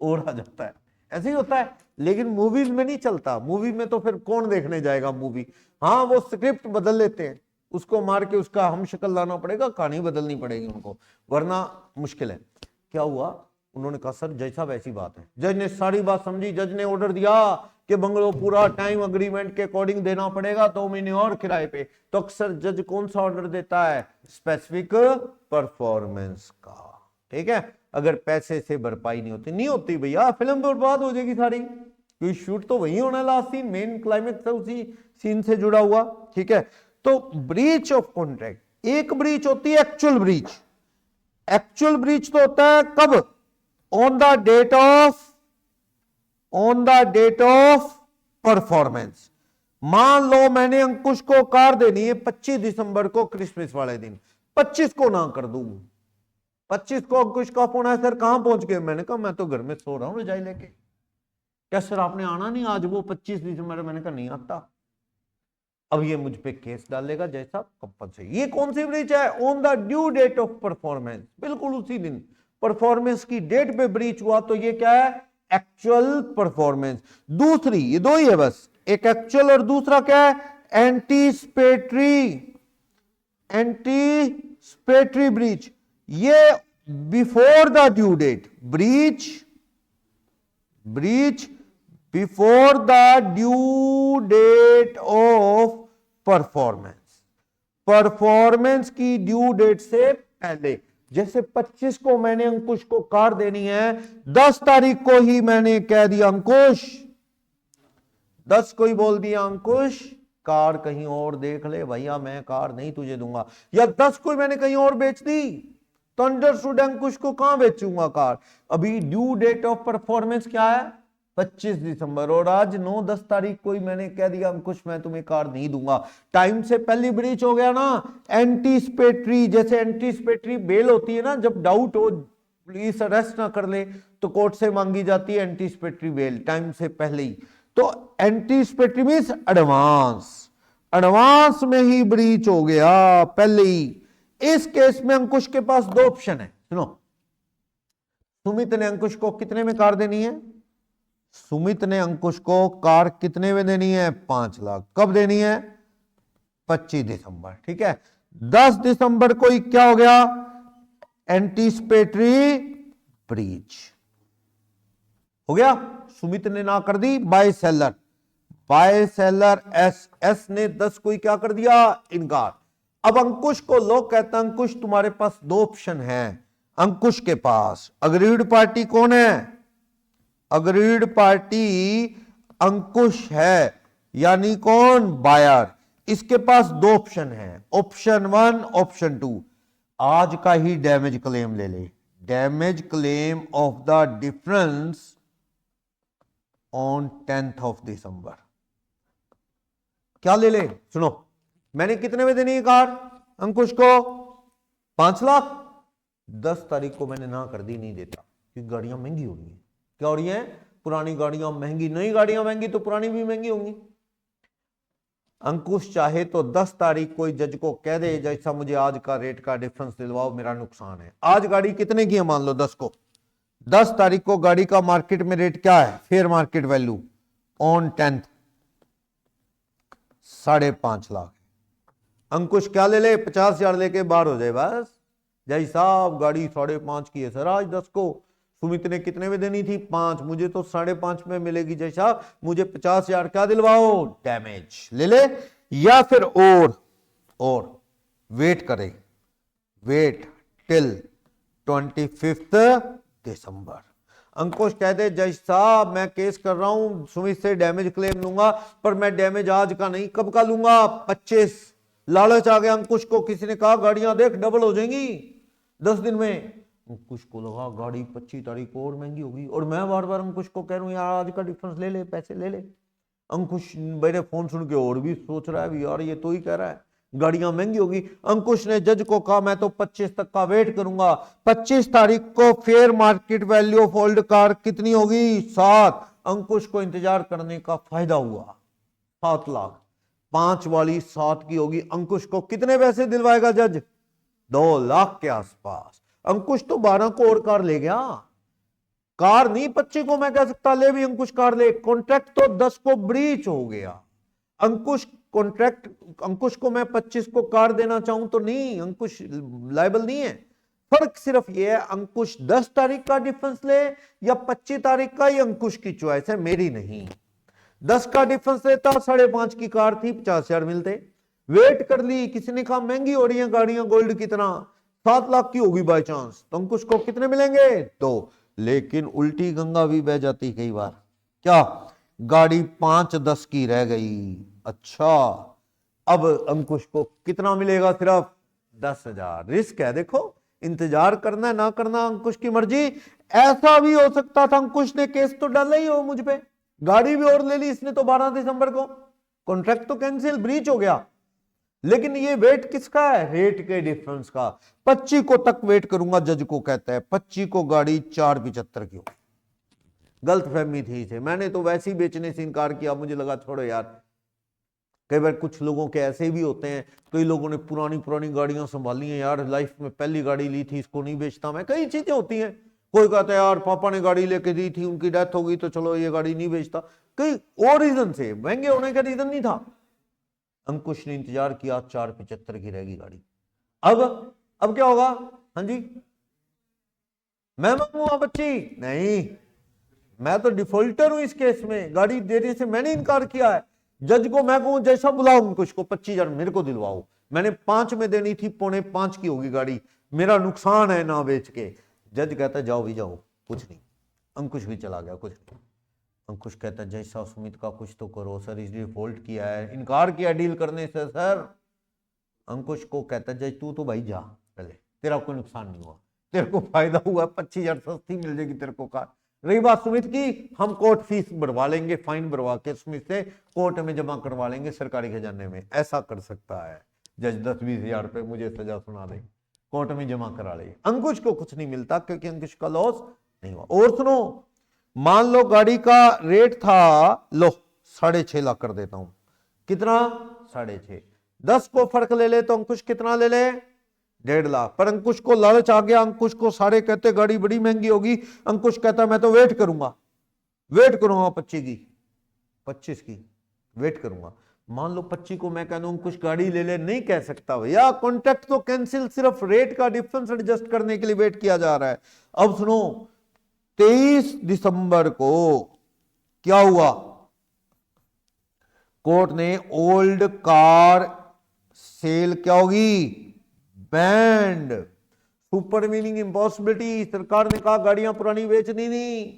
और आ जाता है, ऐसे ही होता है। लेकिन मूवीज में नहीं चलता, मूवी में तो फिर कौन देखने जाएगा मूवी। हाँ वो स्क्रिप्ट बदल लेते हैं, उसको मार के उसका हम शक्ल लाना पड़ेगा, कहानी बदलनी पड़ेगी उनको, वरना मुश्किल है। क्या हुआ, उन्होंने कहा सर जैसा वैसी बात है। जज ने सारी बात समझी, जज ने ऑर्डर दिया कि बंगलो पूरा टाइम अग्रीमेंट के अकॉर्डिंग देना पड़ेगा, 2 महीने और किराए पे। तो अक्सर जज कौन सा ऑर्डर देता है, स्पेसिफिक परफॉर्मेंस का, ठीक है। अगर पैसे से भरपाई नहीं होती भैया, फिल्म बर्बाद हो जाएगी सारी, क्योंकि शूट तो वही होना है, लास्ट सीन मेन क्लाइमेक्स है उसी सीन से जुड़ा हुआ, ठीक है। तो ब्रीच ऑफ कॉन्ट्रैक्ट, एक ब्रीच होती है एक्चुअल ब्रीच। एक्चुअल ब्रीच तो होता है कब, on the date of performance. मान लो मैंने अंकुश को कार देनी है 25 दिसंबर को, क्रिसमस वाले दिन, 25 को ना कर दूं, 25 को अंकुश का फोन है, सर कहां पहुंच गए, मैंने कहा मैं तो घर में सो रहा हूं रजाई लेके। क्या सर आपने आना नहीं आज, वो 25 दिसंबर, मैंने कहा नहीं आता। अब ये मुझ पे केस डालेगा जैसा कंपल्सरी। ये कौन सी ब्रीच है, on the due date of performance, बिल्कुल उसी दिन परफॉर्मेंस की डेट पे ब्रीच हुआ, तो ये क्या है, एक्चुअल परफॉर्मेंस। दूसरी, ये दो ही है बस, एक एक्चुअल और दूसरा क्या है, एंटीसिपेटरी ब्रीच। ये before the due date, breach before the due date of performance की ड्यू डेट से पहले। जैसे 25 को मैंने अंकुश को कार देनी है, 10 तारीख को ही मैंने कह दिया अंकुश, 10 को ही बोल दिया अंकुश कार कहीं और देख ले भैया, मैं कार नहीं तुझे दूंगा। या 10 को मैंने कहीं और बेच दी, तो अंडरस्टूड अंकुश को कहां बेचूंगा कार। अभी ड्यू डेट ऑफ परफॉर्मेंस क्या है, 25 दिसंबर, और आज 9-10 तारीख को ही मैंने कह दिया अंकुश मैं तुम्हें कार नहीं दूंगा। टाइम से पहले ब्रीच हो गया ना। एंटीसिपेटरी, जैसे एंटीसिपेटरी बेल होती है ना, जब डाउट हो पुलिस अरेस्ट ना कर ले तो कोर्ट से मांगी जाती है एंटीसिपेटरी बेल, टाइम से पहले ही। तो एंटीसिपेटरी मींस एडवांस में ही ब्रीच हो गया, पहले ही। इस केस में अंकुश के पास 2 ऑप्शन है, सुनो। सुमित ने अंकुश को कितने में कार देनी है, सुमित ने अंकुश को कार कितने में देनी है, 5 लाख। कब देनी है, 25 दिसंबर, ठीक है। 10 दिसंबर को ही क्या हो गया, एंटीसिपेटरी ब्रीच हो गया। सुमित ने ना कर दी, बाय सेलर एस ने 10 को ही क्या कर दिया, इनकार। अब अंकुश को लोग कहते हैं अंकुश तुम्हारे पास 2 ऑप्शन हैं। अंकुश के पास अग्रीड पार्टी कौन है, अग्रीड पार्टी अंकुश है, यानी कौन, बायर। इसके पास 2 ऑप्शन है, ऑप्शन 1 ऑप्शन 2। आज का ही डैमेज क्लेम ले ले, damage claim of the difference on 10th of December. क्या ले ले, सुनो, मैंने कितने में देनी है कार अंकुश को, 5 लाख। 10 तारीख को मैंने ना कर दी, नहीं देता, क्योंकि गाड़ियां महंगी हो रही है। क्या हो रही है, पुरानी गाड़ियां महंगी, नई गाड़ियां महंगी तो पुरानी भी महंगी होंगी। अंकुश चाहे तो 10 तारीख को जज को कह दे जैसा मुझे आज का रेट का डिफरेंस दिलवाओ, मेरा नुकसान है। आज गाड़ी कितने की है मान लो 10 को, 10 तारीख को गाड़ी का मार्केट में रेट क्या है, fair market value on 10th 5.5 lakh. Ankush क्या ले ले, 50,000 लेके बाहर हो जाए बस। जय साहब गाड़ी 5.5 की है सर आज 10 को, सुमित ने कितने में देनी थी 5, मुझे तो 5.5 में मिलेगी। जय साहब मुझे 50,000 क्या दिलवाओ, डैमेज ले ले, या फिर और वेट करे, वेट टिल 25 दिसंबर। अंकुश कहते जय साहब मैं केस कर रहा हूं, सुमित से डैमेज क्लेम लूंगा, पर मैं डैमेज आज का नहीं कब का लूंगा, 25। लालच आ गया अंकुश को, किसी ने कहा गाड़ियां देख डबल हो जाएंगी 10 दिन में। अंकुश को लगा गाड़ी 25 तारीख को और महंगी होगी, और मैं बार बार अंकुश को कह रहा हूं यार आज का डिफरेंस ले ले, पैसे ले ले। अंकुश मेरे फोन सुन के और भी सोच रहा है भी यार ये तो ही कह रहा है गाड़ियां महंगी होगी। अंकुश ने जज को कहा मैं तो 25 तक का वेट करूंगा। 25 तारीख को fair market value of old car कितनी होगी, 7। अंकुश को इंतजार करने का फायदा हुआ, 7 लाख, 5 वाली 7 की होगी। अंकुश को कितने पैसे दिलवाएगा जज, 2 लाख के आसपास। अंकुश तो 12 को और कार ले गया, कार नहीं 25 को मैं कह सकता ले भी अंकुश कार ले, कॉन्ट्रैक्ट तो 10 को ब्रीच हो गया। अंकुश कॉन्ट्रैक्ट, अंकुश को मैं 25 को कार देना चाहूं तो नहीं, अंकुश लायबल नहीं है। फर्क सिर्फ यह है अंकुश 10 तारीख का डिफरेंस ले या 25 तारीख का, ये अंकुश की चॉइस है मेरी नहीं। 10 का डिफरेंस लेता 5.5 की कार थी 50,000 मिलते, वेट कर ली, किसी ने कहा महंगी हो रही है गाड़ियां गोल्ड की तरह, 7 लाख की होगी बाई चांस, तो अंकुश को कितने मिलेंगे, 2। लेकिन उल्टी गंगा भी बह जाती कई बार, क्या गाड़ी 5-10 की रह गई। अच्छा अब अंकुश को कितना मिलेगा, सिर्फ 10,000। रिस्क है देखो, इंतजार करना है ना करना अंकुश की मर्जी। ऐसा भी हो सकता था अंकुश ने केस तो डाला ही हो मुझ पे, गाड़ी भी और ले ली इसने तो 12 दिसंबर को, कॉन्ट्रैक्ट तो कैंसिल ब्रीच हो गया। लेकिन ये वेट किसका है, रेट के डिफरेंस का। 25 को तक वेट करूंगा, जज को कहता है 25 को गाड़ी 4.75 की हो। गलत फहमी थी इसे, मैंने तो वैसे ही बेचने से इनकार किया, मुझे लगा छोड़ो यार। कई बार कुछ लोगों के ऐसे भी होते हैं, कई लोगों ने पुरानी पुरानी गाड़ियां संभाली हैं, यार लाइफ में पहली गाड़ी ली थी इसको नहीं बेचता मैं, कई चीजें होती हैं। कोई कहता है यार पापा ने गाड़ी लेके दी थी उनकी डेथ हो गई तो चलो ये गाड़ी नहीं बेचता, कई और रीजन से, महंगे होने का रीजन नहीं था। अंकुश ने इंतजार किया, 4.75 की रहेगी गाड़ी। अब क्या होगा, हाँ जी मैं मांगूंगा 25, नहीं मैं तो डिफॉल्टर हूं इस केस में, गाड़ी देने से मैंने इनकार किया है। जज को मैं कहूं जैसा बुलाओ अंकुश को 25,000 मेरे को दिलवाओ, मैंने 5 में देनी थी, 4.5 की होगी गाड़ी, मेरा नुकसान है ना बेच के। जज कहता है जाओ भी जाओ, कुछ नहीं। अंकुश भी चला गया, कुछ नहीं। अंकुश कहता है जैसा सुमित का कुछ तो करो सर, इस डिफॉल्ट किया है, इनकार किया डील करने से सर। अंकुश को कहता है जज तू तो भाई जा पहले, तेरा कोई नुकसान नहीं हुआ, तेरे को फायदा हुआ, 25,000 सस्ती मिल जाएगी तेरे को कार। रही बात सुमित की, हम कोर्ट फीस भरवा लेंगे, फाइन भरवा के सुमित से कोर्ट में जमा करवा लेंगे सरकारी खजाने में, ऐसा कर सकता है जज। 10-20,000 रुपए मुझे सजा सुना दे, कोर्ट में जमा करा ले। अंकुश को कुछ नहीं मिलता क्योंकि अंकुश का लॉस नहीं हुआ। और सुनो, मान लो गाड़ी का रेट था, लो 6.5 लाख कर देता हूं, कितना 6.5, 10 को फर्क ले ले तो अंकुश कितना ले ले, 1.5 लाख। पर अंकुश को लालच आ गया, अंकुश को सारे कहते गाड़ी बड़ी महंगी होगी, अंकुश कहता मैं तो वेट करूंगा 25 की वेट करूंगा। मान लो 25 को मैं कह दूं अंकुश गाड़ी ले ले, नहीं कह सकता भैया, कॉन्ट्रैक्ट तो कैंसिल, सिर्फ रेट का डिफरेंस एडजस्ट करने के लिए वेट किया जा रहा है। अब सुनो 23 दिसंबर को क्या हुआ, कोर्ट ने ओल्ड कार सेल क्या होगी, बैंड, सुपर मीनिंग इम्पॉसिबिलिटी। सरकार ने कहा गाड़ियां पुरानी बेचनी नहीं।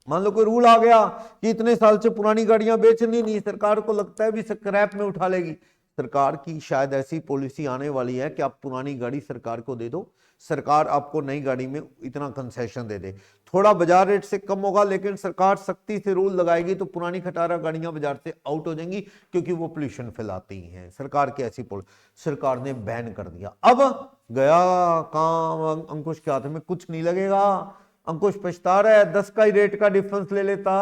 मान लो कोई रूल आ गया कि इतने साल से पुरानी गाड़ियां बेचनी नहीं, सरकार को लगता है भी स्क्रैप में उठा लेगी। सरकार की शायद ऐसी पॉलिसी आने वाली है कि आप पुरानी गाड़ी सरकार को दे दो, सरकार आपको नई गाड़ी में इतना कंसेशन दे दे, थोड़ा बाजार रेट से कम होगा, लेकिन सरकार सख्ती से रूल लगाएगी तो पुरानी खटारा गाड़ियां बाजार से आउट हो जाएंगी क्योंकि वो पोल्यूशन फैलाती हैं। सरकार की ऐसी सरकार ने बैन कर दिया। अब गया काम अंकुश के हाथ में कुछ नहीं लगेगा, अंकुश पछता रहा है, 10 का ही रेट का डिफरेंस ले लेता,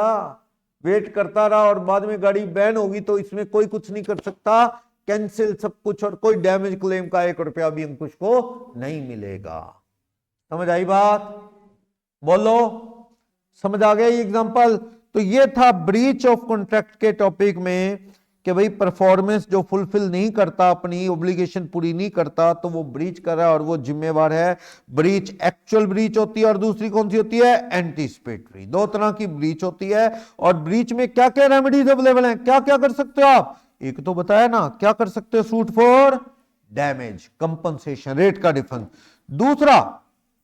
वेट करता रहा और बाद में गाड़ी बैन होगी तो इसमें कोई कुछ नहीं कर सकता, कैंसिल सब कुछ, और कोई डैमेज क्लेम का 1 रुपया भी अंकुश को नहीं मिलेगा। समझ आई बात? बोलो, समझ आ गया ये एग्जांपल? तो ये था ब्रीच ऑफ कॉन्ट्रैक्ट के टॉपिक में कि भाई परफॉर्मेंस जो फुलफिल नहीं करता, अपनी ऑब्लिगेशन पूरी नहीं करता, तो वो ब्रीच कर रहा है और वो जिम्मेवार है। ब्रीच एक्चुअल ब्रीच होती है और दूसरी कौन सी होती है? एंटीसिपेटरी। दो तरह की ब्रीच होती है। और ब्रीच में क्या क्या रेमेडीज अवेलेबल हैं, क्या क्या कर सकते हो आप? एक तो बताया ना, क्या कर सकते हो? Suit for damage, compensation, rate का डिफरेंस। दूसरा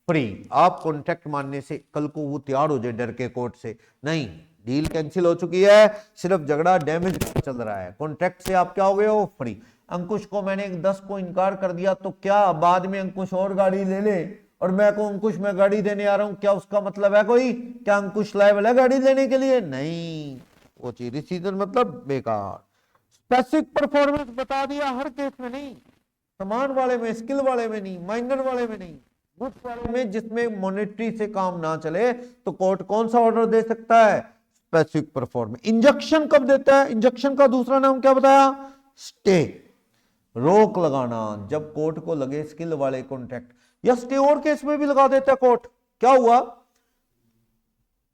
फ्री, आप कॉन्ट्रैक्ट मानने से कल को वो तैयार हो जाए डर के कोर्ट से, नहीं डील कैंसिल हो चुकी है, सिर्फ झगड़ा डैमेज का चल रहा है, कॉन्ट्रैक्ट से आप क्या हो गए हो? फ्री। अंकुश को मैंने 10 को इनकार कर दिया तो क्या बाद में अंकुश और गाड़ी ले ले और मैं को अंकुश मैं गाड़ी देने आ रहा हूं, क्या उसका मतलब है कोई? क्या अंकुश लायबल है गाड़ी देने के लिए? नहीं, वो चीज डिसीजन मतलब बेकार। स्पेसिफिक परफॉर्मेंस बता दिया, हर केस में नहीं, समान वाले में, स्किल वाले में नहीं, माइनर वाले में नहीं, गुड्स वाले में जिसमें मॉनेटरी से काम ना चले तो कोर्ट कौन सा ऑर्डर दे सकता है? Specific performance. इंजंक्शन कब देता है? इंजंक्शन का दूसरा नाम क्या बताया? स्टे, रोक लगाना, जब कोर्ट को लगे स्किल वाले कॉन्ट्रैक्ट, या स्टे और केस में भी लगा देता है कोर्ट। क्या हुआ,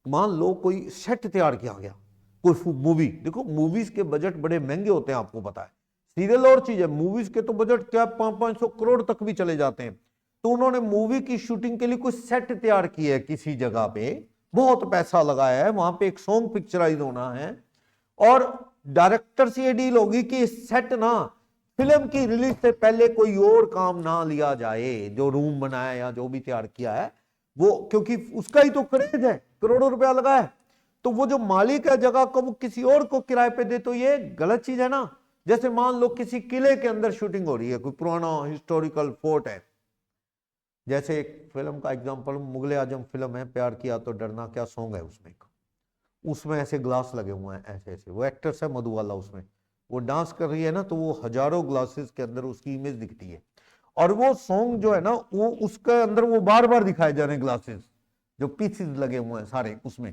मान लो कोई सेट तैयार किया गया, कोई मूवी, देखो मूवीज के बजट बड़े महंगे होते हैं, आपको पता है, सीरियल और चीज है, मूवीज के तो बजट क्या 500-500 करोड़ तक भी चले जाते हैं। तो उन्होंने मूवी की शूटिंग के लिए कोई सेट तैयार की है किसी जगह पे, बहुत पैसा लगाया है, वहां पे एक सॉन्ग पिक्चराइज होना है, और डायरेक्टर से ये डील होगी कि सेट ना फिल्म की रिलीज से पहले कोई और काम ना लिया जाए, जो रूम बनाया या जो भी तैयार किया है वो, क्योंकि उसका ही तो क्रेज है, करोड़ों रुपया लगा है, तो वो जो मालिक है जगह को वो किसी और को किराए पे दे, तो ये गलत चीज है ना। जैसे मान लो किसी किले के अंदर शूटिंग हो रही है, कोई पुराना हिस्टोरिकल फोर्ट है, जैसे एक फिल्म का एग्जांपल मुगले आजम फिल्म है, प्यार किया तो डरना क्या सॉन्ग है उसमें, उसमें ऐसे ग्लास लगे हुए हैं ऐसे ऐसे, वो एक्ट्रेस है मधुबाला, उसमें वो डांस कर रही है ना, तो वो हजारों ग्लासेस के अंदर उसकी इमेज दिखती है, और वो सॉन्ग जो है ना वो उसके अंदर वो बार बार दिखाए जा रहे हैं ग्लासेस, जो पीसेस लगे हुए हैं सारे उसमें,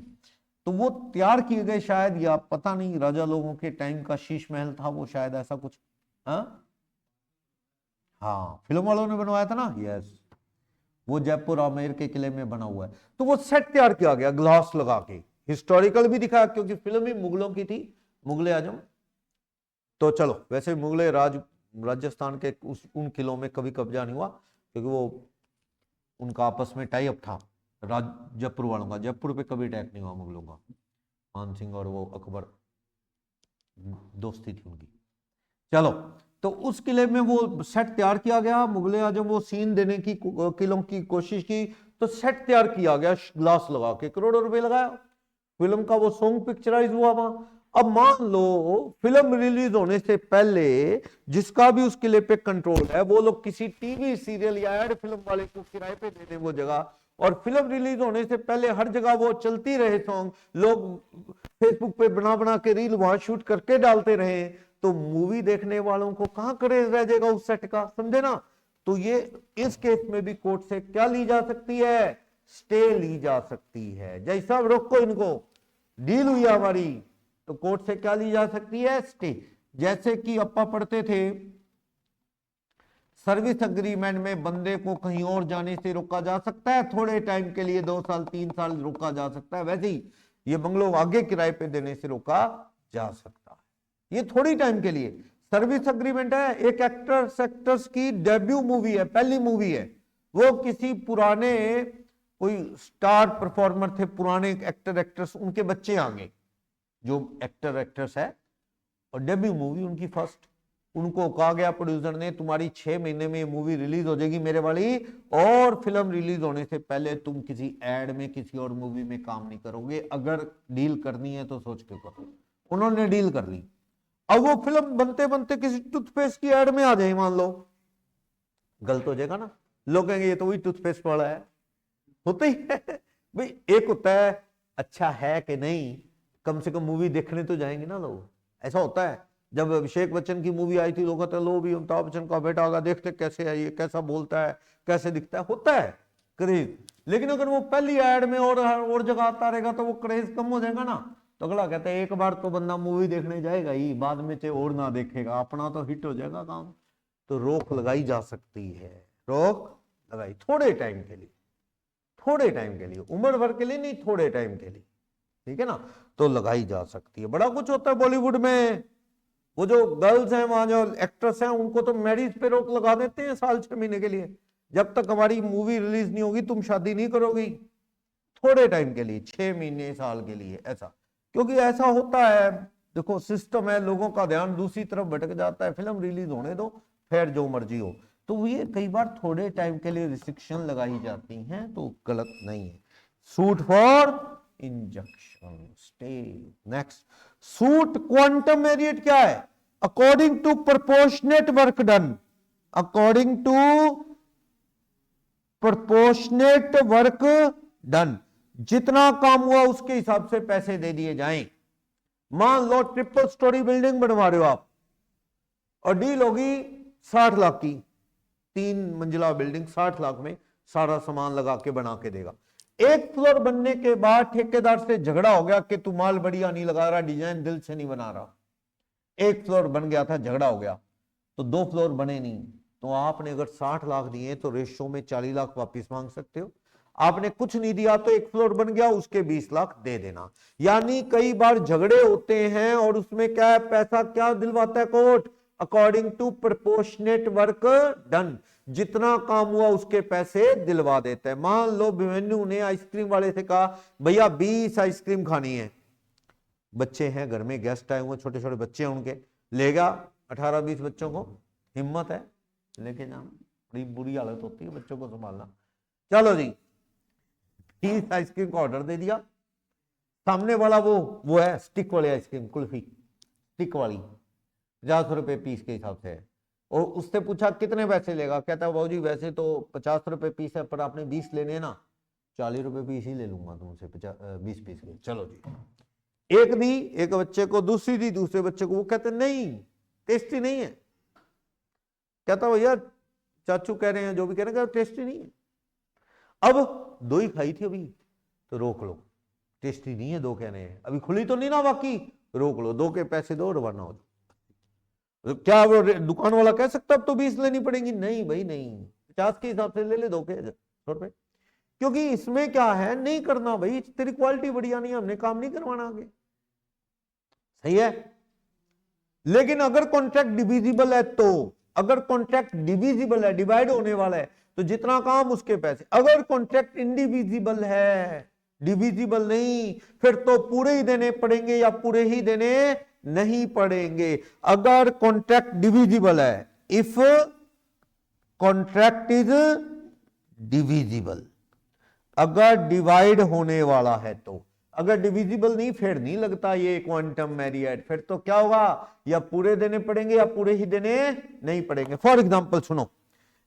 तो वो तैयार किए गए शायद, या पता नहीं राजा लोगों के टाइम का शीश महल था वो, शायद ऐसा कुछ। हाँ फिल्म वालों ने बनवाया था ना, यस, वो जयपुर आमेर के किले में बना हुआ है, तो वो सेट तैयार किया गया ग्लास लगा के, हिस्टोरिकल भी दिखाया क्योंकि फिल्म ही मुगलों की थी, मुगले आजम। तो चलो वैसे मुगले राजस्थान के उन किलों में कभी कब्जा नहीं हुआ, क्योंकि वो उनका आपस में टाई अप था जयपुर वालों का, जयपुर पे कभी अटैक नहीं हुआ मुगलों का, मान सिंह और वो अकबर दोस्ती थी उनकी। चलो, तो उस किले में वो सेट तैयार किया गया, मुगले आजम वो सीन देने की किलों की कोशिश की, तो सेट तैयार किया गया ग्लास लगा के, करोड़ों रुपए लगाया, फिल्म का वो सॉन्ग पिक्चराइज हुआ वहां। अब मान लो फिल्म रिलीज होने से पहले जिसका भी उस किले पे कंट्रोल है, वो लोग किसी टीवी सीरियल या एड फिल्म वाले को किराए पे दे दें वो जगह, और फिल्म रिलीज होने से पहले हर जगह वो चलती रहे सॉन्ग, लोग फेसबुक पे बना बना के रील वहां शूट करके डालते रहे, तो मूवी देखने वालों को कहां क्रेज रह जाएगा उस सेट का, समझे ना। तो ये इस केस में भी कोर्ट से क्या ली जा सकती है? स्टे ली जा सकती है। जय साहब रोको इनको, डील हुई हमारी, तो कोर्ट से क्या ली जा सकती है? स्टे। जैसे कि अपा पढ़ते थे सर्विस अग्रीमेंट में बंदे को कहीं और जाने से रोका जा सकता है, थोड़े टाइम के लिए 2 साल 3 साल रोका जा सकता है, वैसे ही ये बंगलो आगे किराए पे देने से रोका जा सकता है, ये थोड़ी टाइम के लिए। सर्विस अग्रीमेंट है, एक एक्टर्स की डेब्यू मूवी है, पहली मूवी है, वो किसी पुराने कोई स्टार परफॉर्मर थे, पुराने एक्टर एक्ट्रेस, उनके बच्चे आगे जो एक्टर एक्ट्रेस है, और डेब्यू मूवी उनकी फर्स्ट, उनको कहा गया प्रोड्यूसर ने तुम्हारी 6 महीने में मूवी रिलीज हो जाएगी मेरे वाली, और फिल्म रिलीज होने से पहले तुम किसी एड में किसी और मूवी में काम नहीं करोगे, अगर डील करनी है तो सोच के करो। उन्होंने डील कर ली, अब वो फिल्म बनते बनते किसी टूथपेस्ट की एड में आ जाए, मान लो, गलत हो जाएगा ना, लोग कहेंगे ये तो वही टूथपेस्ट वाला है, होता ही है भाई, एक होता है अच्छा है कि नहीं, कम से कम मूवी देखने तो जाएंगे ना लोग, ऐसा होता है। जब अभिषेक बच्चन की मूवी आई थी, लोग कहते हैं लो भी अमिताभ बच्चन का बेटा होगा, देखते कैसे है ये, कैसा बोलता है, कैसे दिखता है, होता है क्रेज। लेकिन अगर वो पहली एड में और जगह आता रहेगा तो वो क्रेज कम हो जाएगा ना। तो अगला कहता है एक बार तो बंदा मूवी देखने जाएगा ही, बाद में चाहे और ना देखेगा, अपना तो हिट हो जाएगा काम। तो रोक लगाई जा सकती है, रोक लगाई थोड़े टाइम के लिए, थोड़े टाइम के लिए, उम्र भर के लिए नहीं, थोड़े टाइम के लिए, ठीक है ना, तो लगाई जा सकती है। बड़ा कुछ होता है बॉलीवुड में, वो जो गर्ल्स हैं वहां जो एक्ट्रेस हैं उनको तो मैरिज पे रोक लगा देते हैं साल 6 महीने के लिए, जब तक हमारी मूवी रिलीज नहीं होगी तुम शादी नहीं करोगी, थोड़े टाइम के लिए, 6 महीने साल के लिए, ऐसा। क्योंकि ऐसा होता है, देखो सिस्टम है, लोगों का ध्यान दूसरी तरफ भटक जाता है, फिल्म रिलीज होने दो, फिर जो मर्जी हो। तो ये कई बार थोड़े टाइम के लिए रिस्ट्रिक्शन लगाई जाती हैं, तो गलत नहीं है। Suit for injunction, stay. Next, suit quantum meruit क्या है? According to proportionate work done, according to proportionate work done, जितना काम हुआ उसके हिसाब से पैसे दे दिए जाएं। मान लो ट्रिपल स्टोरी बिल्डिंग बनवा रहे हो आप, और डील होगी 60 लाख की, 3 मंजिला बिल्डिंग 60 लाख में सारा सामान लगा के बना के देगा। एक फ्लोर बनने के बाद ठेकेदार से झगड़ा हो गया कि तू माल बढ़िया नहीं लगा रहा, डिजाइन दिल से नहीं बना रहा। एक फ्लोर बन गया था, झगड़ा हो गया, तो 2 फ्लोर बने नहीं, तो आपने अगर 60 लाख दिए तो रेशो में 40 लाख वापिस मांग सकते हो। आपने कुछ नहीं दिया तो एक फ्लोर बन गया, उसके 20 लाख दे देना। यानी कई बार झगड़े होते हैं और उसमें क्या है, पैसा क्या दिलवाता है court? According to proportionate work done, जितना काम हुआ उसके पैसे दिलवा देते हैं। मान लो भिमन्यु ने आइसक्रीम वाले से कहा भैया 20 आइसक्रीम खानी है, बच्चे हैं घर में, गेस्ट आए हुए, छोटे छोटे बच्चे हैं उनके, लेगा 18-20 बच्चों को, हिम्मत है लेके जाना, बड़ी बुरी हालत होती है बच्चों को संभालना। चलो जी, 20 आइसक्रीम का ऑर्डर दे दिया, सामने वाला वो है स्टिक वाली आइसक्रीम, कुल्फी स्टिक वाली, 50 रुपए पीस के हिसाब से है, और उससे पूछा कितने पैसे लेगा, कहता है बाबूजी वैसे तो 50 रुपए पीस है, पर आपने 20 लेने ना, 40 रुपए पीस ही ले लूंगा तुमसे, 20 पीस के। चलो जी, एक दी एक बच्चे को, दूसरी दी दूसरे बच्चे को, वो कहते नहीं टेस्टी नहीं है, कहता भैया चाचू कह रहे हैं जो भी कह रहे हैं टेस्टी नहीं है। अब 2 ही खाई थी अभी, तो रोक लो, टेस्टी नहीं है 2 कह रहे हैं, अभी खुली तो नहीं ना बाकी, रोक लो, 2 के पैसे दो, रवाना हो जाओ। क्या वो दुकान वाला कह सकता अब तो 20 लेनी पड़ेगी? नहीं भाई नहीं, 50 के हिसाब से ले ले, 2 के 100 रुपए, क्योंकि इसमें क्या है, नहीं करना भाई, तेरी क्वालिटी बढ़िया नहीं है, हमने काम नहीं करवाना आगे, सही है। लेकिन अगर कॉन्ट्रैक्ट डिविजिबल है, तो अगर कॉन्ट्रैक्ट डिविजिबल है, डिवाइड होने वाला है, तो जितना काम उसके पैसे। अगर कॉन्ट्रैक्ट इंडिविजिबल है, डिविजिबल नहीं, फिर तो पूरे ही देने पड़ेंगे या पूरे ही देने नहीं पड़ेंगे। अगर कॉन्ट्रैक्ट डिविजिबल है, इफ कॉन्ट्रैक्ट इज डिविजिबल, अगर डिवाइड होने वाला है तो, अगर डिविजिबल नहीं फिर नहीं लगता ये क्वांटम मेरिट, फिर तो क्या होगा, या पूरे देने पड़ेंगे या पूरे ही देने नहीं पड़ेंगे। फॉर एग्जांपल सुनो,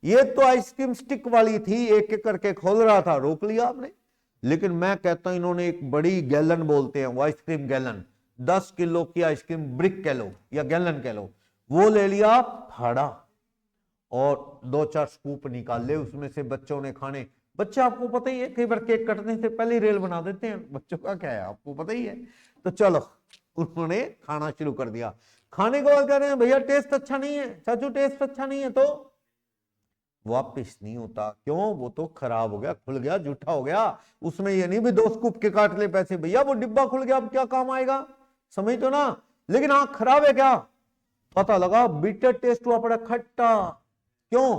ये तो आइसक्रीम स्टिक वाली थी, एक एक करके खोल रहा था, रोक लिया आपने। लेकिन मैं कहता हूं इन्होंने एक बड़ी गैलन बोलते हैं वो आइसक्रीम गैलन, 10 किलो की आइसक्रीम ब्रिक कह लो या गैलन कह लो, वो ले लिया फाड़ा और 2-4 स्कूप निकाल ले, उसमें से बच्चों ने खाने। बच्चे आपको पता ही है कई बार केक कटने से पहले रेल बना देते हैं, बच्चों का क्या है आपको पता ही है। तो चलो उन्होंने खाना शुरू कर दिया, खाने के बाद कह रहे हैं भैया टेस्ट अच्छा नहीं है, चाचू टेस्ट अच्छा नहीं है, तो वापिस नहीं होता। क्यों? वो तो खराब हो गया, खुल गया, जूठा हो गया। उसमें ये नहीं भी 2 स्कूप के काट ले पैसे, भैया वो डिब्बा खुल गया, अब क्या काम आएगा, समझ तो ना। लेकिन हाँ खराब है क्या, पता लगा बिटर टेस्ट हुआ, पड़ा खट्टा। क्यों?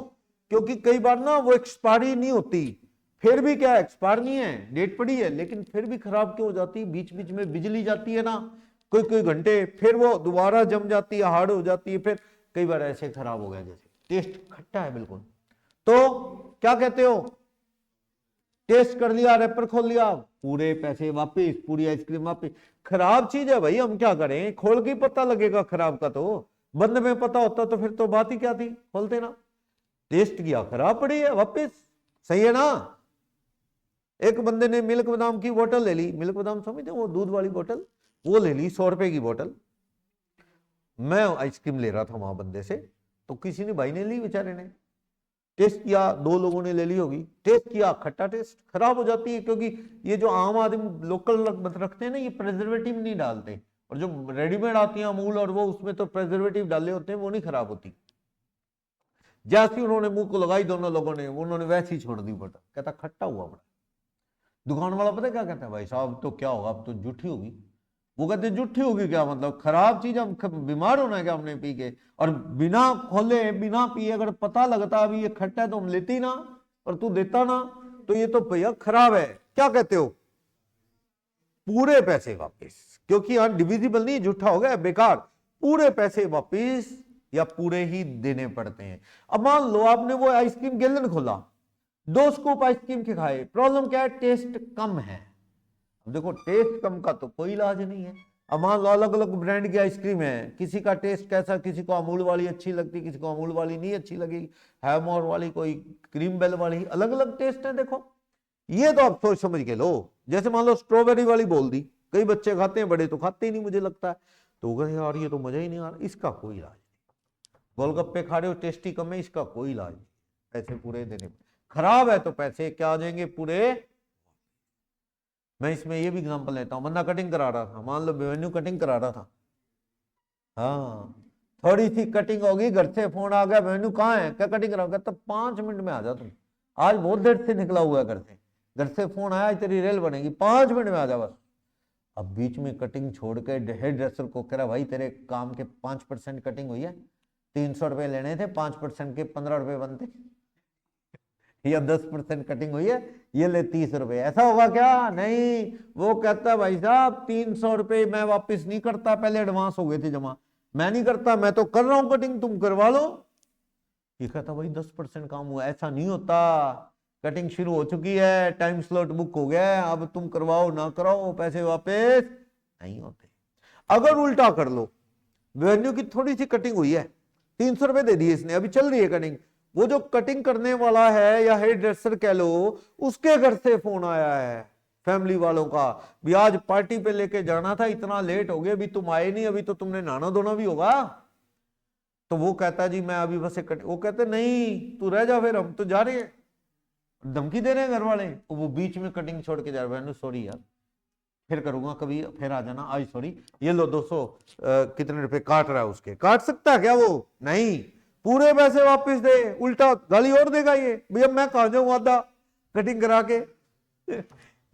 क्योंकि कई बार ना वो एक्सपायरी नहीं होती, फिर भी क्या एक्सपायर नहीं है, डेट पड़ी है, लेकिन फिर भी खराब क्यों हो जाती, बीच बीच में बिजली जाती है ना कोई कोई घंटे, फिर वो दोबारा जम जाती है, हार्ड हो जाती है, फिर कई बार ऐसे खराब हो गया, जैसे टेस्ट खट्टा है बिल्कुल। तो क्या कहते हो, टेस्ट कर लिया, रैपर खोल लिया, पूरे पैसे वापिस, पूरी आइसक्रीम वापिस। खराब चीज है भाई, हम क्या करें, खोल के पता लगेगा खराब का, तो बंद में पता होता तो फिर तो बात ही क्या थी, खोलते ना। टेस्ट किया, खराब पड़ी है, वापिस, सही है ना। एक बंदे ने मिल्क बादाम की बोतल ले ली, मिल्क बादाम समझते वो दूध वाली बोतल, वो ले ली 100 रुपए की बोतल। मैं आइसक्रीम ले रहा था वहां बंदे से, तो किसी ने भाई ने ली बेचारे ने, टेस्ट किया, 2 लोगों ने ले ली होगी, टेस्ट किया, खट्टा टेस्ट, खराब हो जाती है, क्योंकि ये जो आम आदमी लोकल रखते हैं ना, ये प्रेजर्वेटिव नहीं डालते, और जो रेडीमेड आती है अमूल और वो, उसमें तो प्रेजर्वेटिव डाले होते हैं, वो नहीं खराब होती। जैसे उन्होंने मुंह को लगाई दोनों लोगों ने, उन्होंने वैसे ही छोड़ दी बटा, कहता खट्टा हुआ बड़ा। दुकान वाला पता क्या कहता है, भाई साहब तो क्या होगा, अब तो जूठी होगी। वो कहते जूठी होगी क्या मतलब, खराब चीज, हम बीमार होना है क्या हमने पी के, और बिना खोले बिना पिए अगर पता लगता अभी ये खट्टा है तो हम लेते ही ना, और तू देता ना, तो ये तो भैया खराब है। क्या कहते हो, पूरे पैसे वापिस, क्योंकि यहां डिविजिबल नहीं, जूठा हो गया, बेकार, पूरे पैसे वापिस या पूरे ही देने पड़ते हैं। अब मान लो आपने वो आइसक्रीम गैलन खोला, 2 स्कूप आइसक्रीम के खाए, प्रॉब्लम क्या है, टेस्ट कम है। अब देखो टेस्ट कम का तो कोई इलाज नहीं है। अब मान लो अलग अलग ब्रांड की आइसक्रीम है, किसी का टेस्ट कैसा, किसी को अमूल वाली अच्छी लगती, किसी को अमूल वाली नहीं अच्छी लगेगी, हैवमोर वाली, कोई क्रीम बेल वाली, अलग अलग टेस्ट है। देखो ये तो आप सोच समझ के लो। जैसे मान लो स्ट्रॉबेरी वाली बोल दी, कई बच्चे खाते हैं, बड़े तो खाते ही नहीं मुझे लगता है, तो कहते यार ये तो मजा ही नहीं आ रहा, इसका कोई इलाज नहीं। गोलगप्पे खा रहे हो, टेस्टी कम है, इसका कोई इलाज नहीं, पैसे पूरे देने। खराब है तो पैसे क्या आ जाएंगे, पूरे। मैं इसमें ये भी एग्जांपल लेता हूं, बंदा कटिंग करा रहा था, मान लो वेन्यू कटिंग करा रहा था, हाँ थोड़ी सी कटिंग होगी, घर से फोन आ गया, वेन्यू कहाँ है, क्या कटिंग करा, कहता 5 मिनट में आ जा तुम, आज बहुत देर से निकला हुआ है घर से फोन आया, तेरी रेल बनेगी, 5 मिनट में आ जा बस। अब बीच में कटिंग छोड़ के हेयर ड्रेसर को कह रहा, भाई तेरे काम के 5% कटिंग हुई है, 300 रुपए लेने थे, 5% के 15 रुपए बनते, या 10% कटिंग हुई है, ये ले 30 रुपए, ऐसा होगा क्या, नहीं। वो कहता भाई साहब 300 रुपए मैं वापस नहीं करता, पहले एडवांस हो गए थे जमा, मैं नहीं करता, मैं तो कर रहा हूं कटिंग, तुम करवा लो। ये कहता भाई 10% काम हुआ, ऐसा नहीं होता, कटिंग शुरू हो चुकी है, टाइम स्लॉट बुक हो गया है, अब तुम करवाओ ना कराओ पैसे वापस नहीं होते। अगर उल्टा कर लो, वेन्यू की थोड़ी सी कटिंग हुई है, 300 रुपए दे दिए इसने, अभी चल रही है कटिंग, वो जो कटिंग करने वाला है या हेयर ड्रेसर कह लो, उसके घर से फोन आया है फैमिली वालों का, भी आज पार्टी पे लेके जाना था, इतना लेट हो गया, अभी तुम आए नहीं, अभी तो तुमने नहाना धोना भी होगा। तो वो कहता जी मैं अभी बस वो कहते नहीं तू रह जा, फिर हम तो जा रहे हैं, धमकी दे रहे हैं घर वाले, वो बीच में कटिंग छोड़ के जा रहे हैं, सॉरी यार फिर करूंगा कभी, फिर आ जाना, आज सॉरी, ये लो 200 कितने रुपए काट रहा है, उसके काट सकता है क्या वो, नहीं, पूरे पैसे वापस दे, उल्टा गाली और देगा ये, भैया मैं कहा जाऊं आधा कटिंग करा के,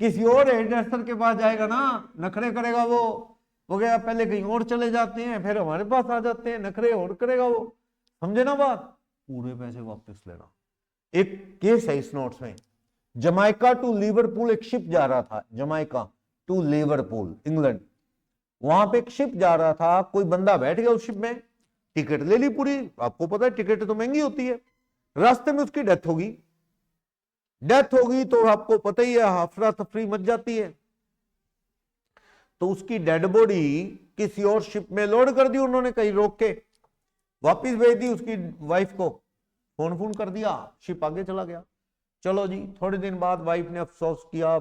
किसी और हेयर ड्रेसर के पास जाएगा ना, नखरे करेगा वो गया, पहले कहीं और चले जाते हैं, फिर हमारे पास आ जाते हैं, नखरे और करेगा वो, समझे ना बात, पूरे पैसे वापस लेना। एक केस है इस नोट्स में, जमाइका टू लिवरपूल एक शिप जा रहा था, जमाइका टू लिवरपूल इंग्लैंड, वहां पे एक शिप जा रहा था, कोई बंदा बैठ गया उस शिप में, टिकट ले ली पूरी, आपको पता है टिकट तो महंगी होती है, रास्ते में उसकी डेथ होगी, तो आपको पता ही है अफरा तफरी मच जाती है, तो उसकी डेड बॉडी किसी और शिप में लोड कर दी उन्होंने, कहीं रोक के वापिस भेज दी, उसकी वाइफ को फोन कर दिया, शिप आगे चला गया। चलो जी, थोड़े दिन बाद वाइफ ने अफसोस किया,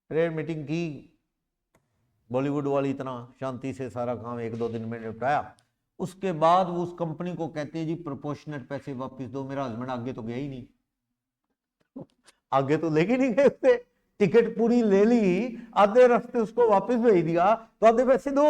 प्रेयर मीटिंग की, बॉलीवुड वाली इतना शांति से सारा काम 1-2 दिन में निपटाया, उसके बाद वो उस कंपनी को कहते हैं जी प्रोपोर्शनेट पैसे वापस दो, मेरा हस्बैंड आगे तो गया ही नहीं, आगे तो लेके नहीं गए उससे, टिकट पूरी ले ली, आधे रास्ते उसको वापस भेज दिया, तो आधे पैसे दो।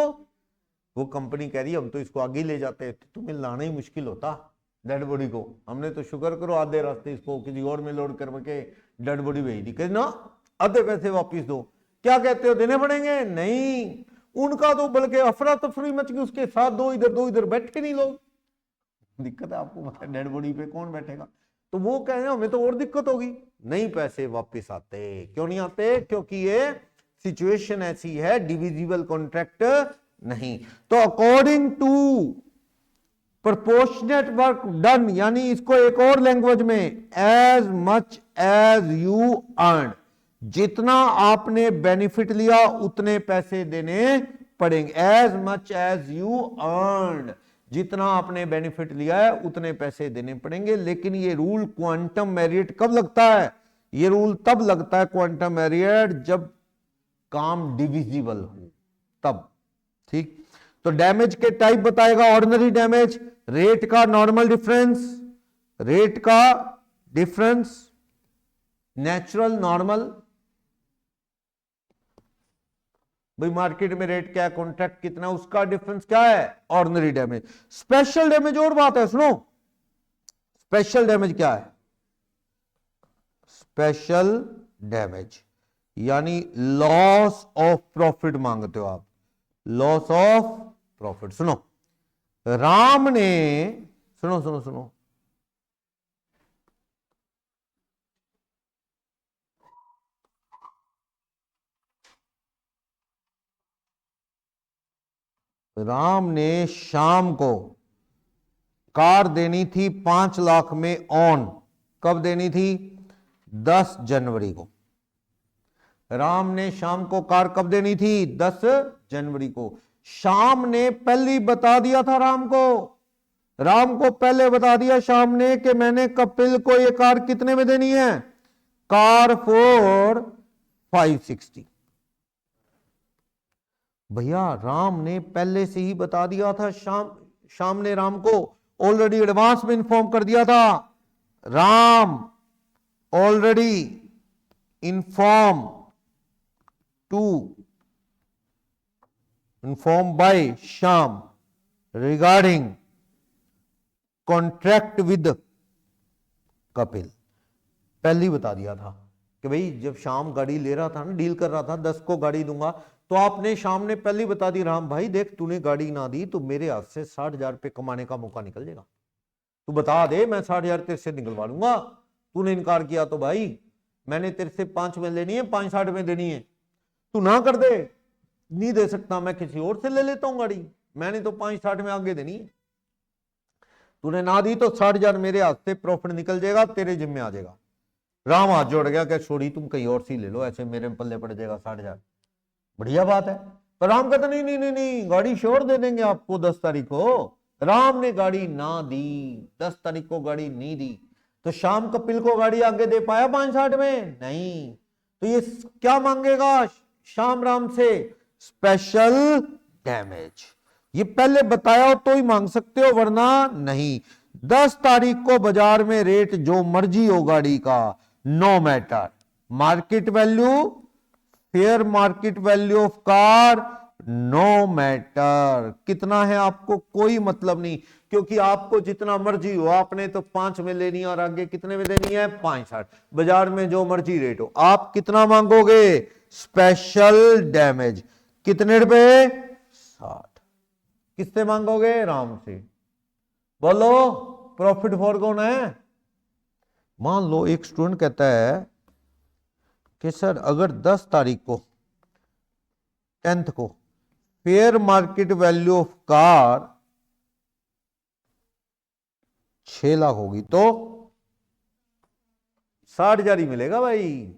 वो कंपनी कह रही है हम तो इसको आगे ले जाते, तो तुम्हें लाना ही मुश्किल होता डेड बॉडी को, हमने तो शुक्र करो आधे रास्ते इसको किसी और में लोड करके डेड बॉडी भेज दी, कहते ना आधे पैसे वापस दो, क्या कहते हो देने पड़ेंगे, नहीं, उनका तो बल्कि अफरा तफरी मच गई, उसके साथ दो इधर बैठे नहीं लोग, दिक्कत है आपको पता है, डेड बॉडी पे कौन बैठेगा, तो वो कह रहे हैं हमें तो और दिक्कत होगी, नहीं पैसे वापस आते, क्यों नहीं आते, क्योंकि ये सिचुएशन ऐसी है, डिविजिबल कॉन्ट्रैक्ट नहीं। तो according to proportionate work done, यानी इसको एक और लैंग्वेज में, as much as you earn, जितना आपने बेनिफिट लिया उतने पैसे देने पड़ेंगे, as much as you earn, जितना आपने बेनिफिट लिया है उतने पैसे देने पड़ेंगे। लेकिन ये रूल क्वांटम मेरिट कब लगता है, ये रूल तब लगता है क्वांटम मेरिट जब काम डिविजिबल हो, तब, ठीक। तो डैमेज के टाइप बताएगा, ऑर्डिनरी डैमेज, रेट का नॉर्मल डिफरेंस, रेट का डिफरेंस, नेचुरल नॉर्मल, भाई मार्केट में रेट क्या है, कॉन्ट्रैक्ट कितना, उसका डिफरेंस क्या है, ऑर्डिनरी डैमेज। स्पेशल डैमेज और बात है, सुनो स्पेशल डैमेज क्या है, स्पेशल डैमेज यानी लॉस ऑफ प्रॉफिट मांगते हो आप, लॉस ऑफ प्रॉफिट। सुनो राम ने, सुनो सुनो सुनो, राम ने शाम को कार देनी थी 5 लाख में ऑन, कब देनी थी, 10 जनवरी को। राम ने शाम को कार कब देनी थी, 10 जनवरी को। शाम ने पहले ही बता दिया था राम को पहले बता दिया शाम ने कि मैंने कपिल को ये कार कितने में देनी है, कार फॉर 560। भैया राम ने पहले से ही बता दिया था, शाम ने राम को ऑलरेडी एडवांस में इन्फॉर्म कर दिया था। राम ऑलरेडी इन्फॉर्म बाय शाम रिगार्डिंग कॉन्ट्रैक्ट विद कपिल। पहले ही बता दिया था कि भाई जब शाम गाड़ी ले रहा था ना, डील कर रहा था 10 को गाड़ी दूंगा, तो आपने शाम ने पहले ही बता दी, राम भाई देख तूने गाड़ी ना दी तो मेरे हाथ से 60,000 रुपये कमाने का मौका निकल जाएगा, तू बता दे मैं 60,000 तेरे से निकलवा लूंगा। तूने इनकार किया तो भाई मैंने तेरे से 5 में लेनी है, 560 में देनी है, तू ना कर दे, नहीं दे सकता मैं किसी और से ले लेता हूं गाड़ी, मैंने तो 560 में आगे देनी है, तूने ना दी तो 60,000 मेरे हाथ से प्रॉफिट निकल जाएगा, तेरे जिम्मे आ जाएगा। राम हाथ जोड़ गया कि छोड़ी तुम कहीं और सी ले लो, ऐसे मेरे पल्ले पड़ जाएगा 60,000। बढ़िया बात है, पर राम कहता नहीं नहीं नहीं नहीं, गाड़ी श्योर दे देंगे आपको 10 तारीख को। राम ने गाड़ी ना दी, 10 तारीख को गाड़ी नहीं दी, तो शाम कपिल को गाड़ी आगे दे पाया 560 में, नहीं। तो ये क्या मांगेगा शाम राम से, स्पेशल डैमेज। ये पहले बताया हो तो ही मांग सकते हो, वरना नहीं। 10 तारीख को बाजार में रेट जो मर्जी हो गाड़ी का, no matter, market value, fair market value of car, no matter, कितना है आपको कोई मतलब नहीं, क्योंकि आपको जितना मर्जी हो, आपने तो 5 में लेनी है और आगे कितने में देनी है, 560। बाजार में जो मर्जी रेट हो, आप कितना मांगोगे, स्पेशल डैमेज, कितने रुपए, 60। किससे मांगोगे, राम से। बोलो प्रॉफिट फॉर कौन है। मान लो एक स्टूडेंट कहता है कि सर अगर 10 तारीख को 10th को fair market value of car 6 lakh होगी तो 60,000 ही मिलेगा भाई।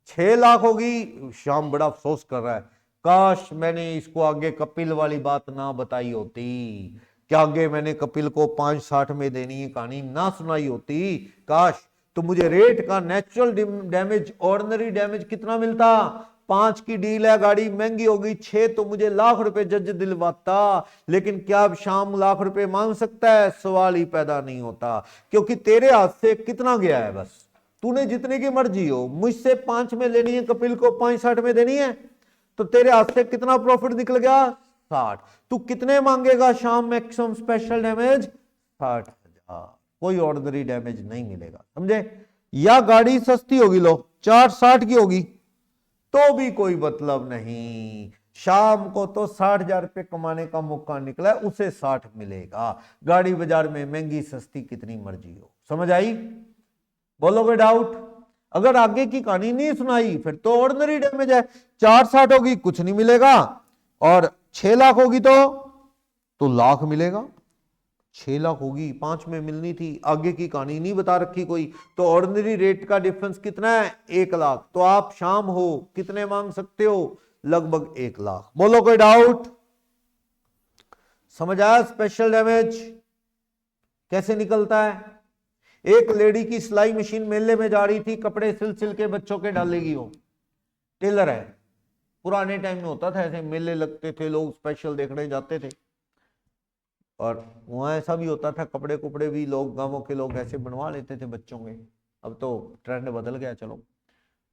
6 लाख होगी, श्याम बड़ा अफसोस कर रहा है, काश मैंने इसको आगे कपिल वाली बात ना बताई होती, क्या आगे मैंने कपिल को 560 में देनी है कहानी ना सुनाई होती, काश। तो मुझे रेट का नेचुरल डैमेज, ऑर्डिनरी डैमेज कितना मिलता, 5 की डील है, गाड़ी महंगी होगी, 6 तो मुझे लाख रुपए जज दिलवाता। लेकिन क्या अब शाम लाख रुपए मांग सकता है, सवाल ही पैदा नहीं होता, क्योंकि तेरे हाथ से कितना गया है, बस तूने जितने की मर्जी हो, मुझसे 5 में लेनी है, कपिल को 560 में देनी है, तो तेरे हाथ से कितना प्रॉफिट निकल गया, 60। तू कितने मांगेगा शाम मैक्सिमम स्पेशल डैमेज, 60,000, कोई ऑर्डिनरी डैमेज नहीं मिलेगा, समझे। या गाड़ी सस्ती होगी, लो 460 की होगी तो भी कोई मतलब नहीं, शाम को तो 60,000 रुपये कमाने का मौका निकला है, उसे 60 मिलेगा, गाड़ी बाजार में महंगी सस्ती कितनी मर्जी हो। समझ आई, बोलोगे डाउट। अगर आगे की कहानी नहीं सुनाई फिर तो ऑर्डिनरी डैमेज है, 460 होगी कुछ नहीं मिलेगा, और 6 लाख होगी तो लाख मिलेगा। 6 लाख होगी 5 में मिलनी थी, आगे की कहानी नहीं बता रखी कोई, तो ऑर्डिनरी रेट का डिफरेंस कितना है, 1 लाख। तो आप शाम हो कितने मांग सकते हो, लगभग 1 लाख। बोलो कोई डाउट। समझ आया स्पेशल डैमेज कैसे निकलता है। एक लेडी की सिलाई मशीन मेले में जा रही थी, कपड़े सिल सिल के बच्चों के डालेगी, वो टेलर है, पुराने टाइम में होता था ऐसे मेले लगते थे, लोग स्पेशल देखने जाते थे। और वहाँ ऐसा भी होता था, कपड़े कुपड़े भी लोग, गांवों के लोग ऐसे बनवा लेते थे बच्चों के। अब तो ट्रेंड बदल गया चलो।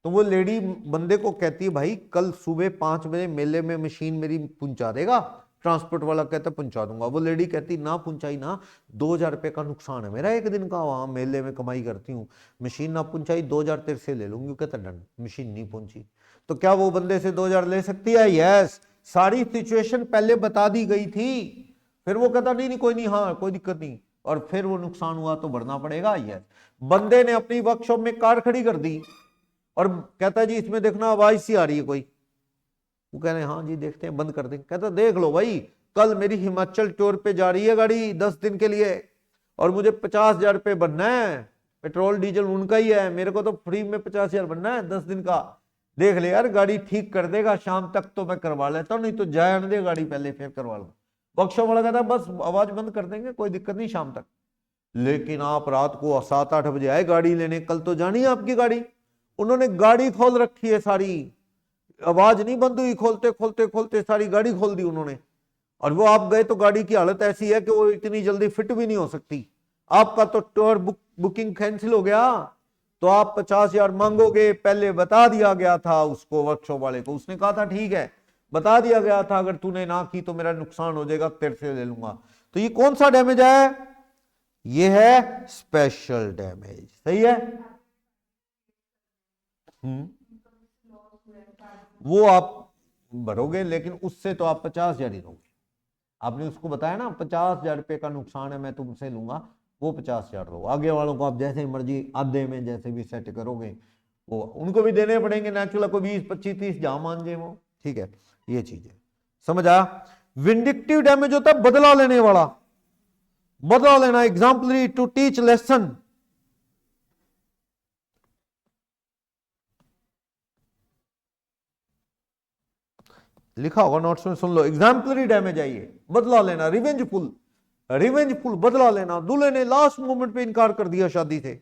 तो वो लेडी बंदे को कहती है भाई कल सुबह 5 बजे मेले में मशीन मेरी पहुंचा देगा। ट्रांसपोर्ट वाला कहता पहुंचा दूंगा। वो लेडी कहती ना पहुंचाई ना, 2,000 रुपये का नुकसान है मेरा एक दिन का, वहां मेले में कमाई करती हूँ, मशीन ना पहुंचाई 2,000 तेरे से ले लूंगी। कहता डन, मशीन नहीं पहुंची। तो क्या वो बंदे से 2,000 ले सकती है? यस। सारी सिचुएशन पहले बता दी गई थी। फिर वो कहता नहीं नहीं कोई नहीं, हाँ कोई दिक्कत नहीं, और फिर वो नुकसान हुआ तो भरना पड़ेगा। यस। बंदे ने अपनी वर्कशॉप में कार खड़ी कर दी और कहता जी इसमें देखना आवाज सी आ रही है कोई। वो कह रहे हैं हाँ जी देखते हैं, बंद कर दें। कहता देख लो भाई, कल मेरी हिमाचल टूर पे जा रही है गाड़ी 10 दिन के लिए, और मुझे 50,000 रुपये बनना है, पेट्रोल डीजल उनका ही है, मेरे को तो फ्री में 50,000 बनना है 10 दिन का। देख ले यार, गाड़ी ठीक कर देगा शाम तक तो मैं करवा लेता हूँ, नहीं तो जाए दे गाड़ी पहले फिर करवा लूँ। वर्कशॉप वाला कहता बस आवाज बंद कर देंगे, कोई दिक्कत नहीं शाम तक। लेकिन आप रात को 7-8 बजे आए गाड़ी लेने, कल तो जानी है आपकी गाड़ी। उन्होंने गाड़ी खोल रखी है सारी, आवाज नहीं बंद हुई, खोलते खोलते खोलते सारी गाड़ी खोल दी उन्होंने। और वो आप गए तो गाड़ी की हालत ऐसी है कि वो इतनी जल्दी फिट भी नहीं हो सकती। आपका तो टूर बुकिंग कैंसिल हो गया, तो आप 50,000 मांगोगे, पहले बता दिया गया था उसको, वर्कशॉप वाले को। उसने कहा था ठीक है, बता दिया गया था अगर तूने ना की तो मेरा नुकसान हो जाएगा, तेरे से ले लूंगा। तो ये कौन सा डैमेज है? ये है स्पेशल डैमेज। सही है। वो आप भरोगे, लेकिन उससे तो आप 50,000 ही दोगे। आपने उसको बताया ना 50,000 रुपये का नुकसान है मैं तुमसे लूंगा, वो 50,000 दो। आगे वालों को आप जैसे मर्जी आधे में जैसे भी सेट करोगे, वो उनको भी देने पड़ेंगे नेचुरल को 20, 25, 30 जहां मान जाए वो। ठीक है, ये चीज है, समझ आया। विंडिक्टिव डैमेज होता है बदला लेने वाला, बदला लेना, एग्जाम्पलरी टू टीच लेसन। लिखा होगा नोट्स में, सुन लो। एग्जाम्पलरी डैमेज है ये, बदला लेना, रिवेंजफुल, रिवेंजफुल बदला लेना। दूल्हे ने लास्ट मोमेंट पे इनकार कर दिया शादी से,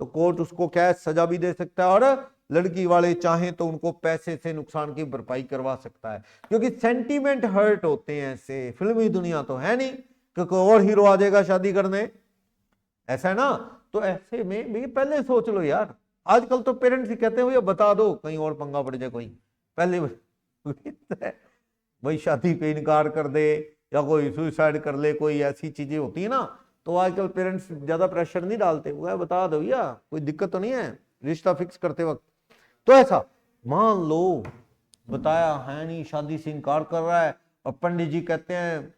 तो कोर्ट उसको क्या सजा भी दे सकता है, और लड़की वाले चाहें तो उनको पैसे से नुकसान की भरपाई करवा सकता है, क्योंकि सेंटीमेंट हर्ट होते हैं ऐसे। फिल्मी दुनिया तो है नहीं कि कोई और हीरो आ जाएगा शादी करने, ऐसा है ना। तो ऐसे में भी पहले सोच लो यार। आजकल तो पेरेंट्स ही कहते हैं भैया बता दो, कहीं और पंगा पड़ जाए कोई, पहले भाई शादी पे इनकार कर दे या कोई सुसाइड कर ले, कोई ऐसी चीजें होती है ना, तो आजकल पेरेंट्स ज्यादा प्रेशर नहीं डालते, वो बता दो भैया कोई दिक्कत तो नहीं है रिश्ता फिक्स करते वक्त। तो ऐसा मान लो बताया है नहीं, शादी से इनकार कर रहा है, और पंडित जी कहते हैं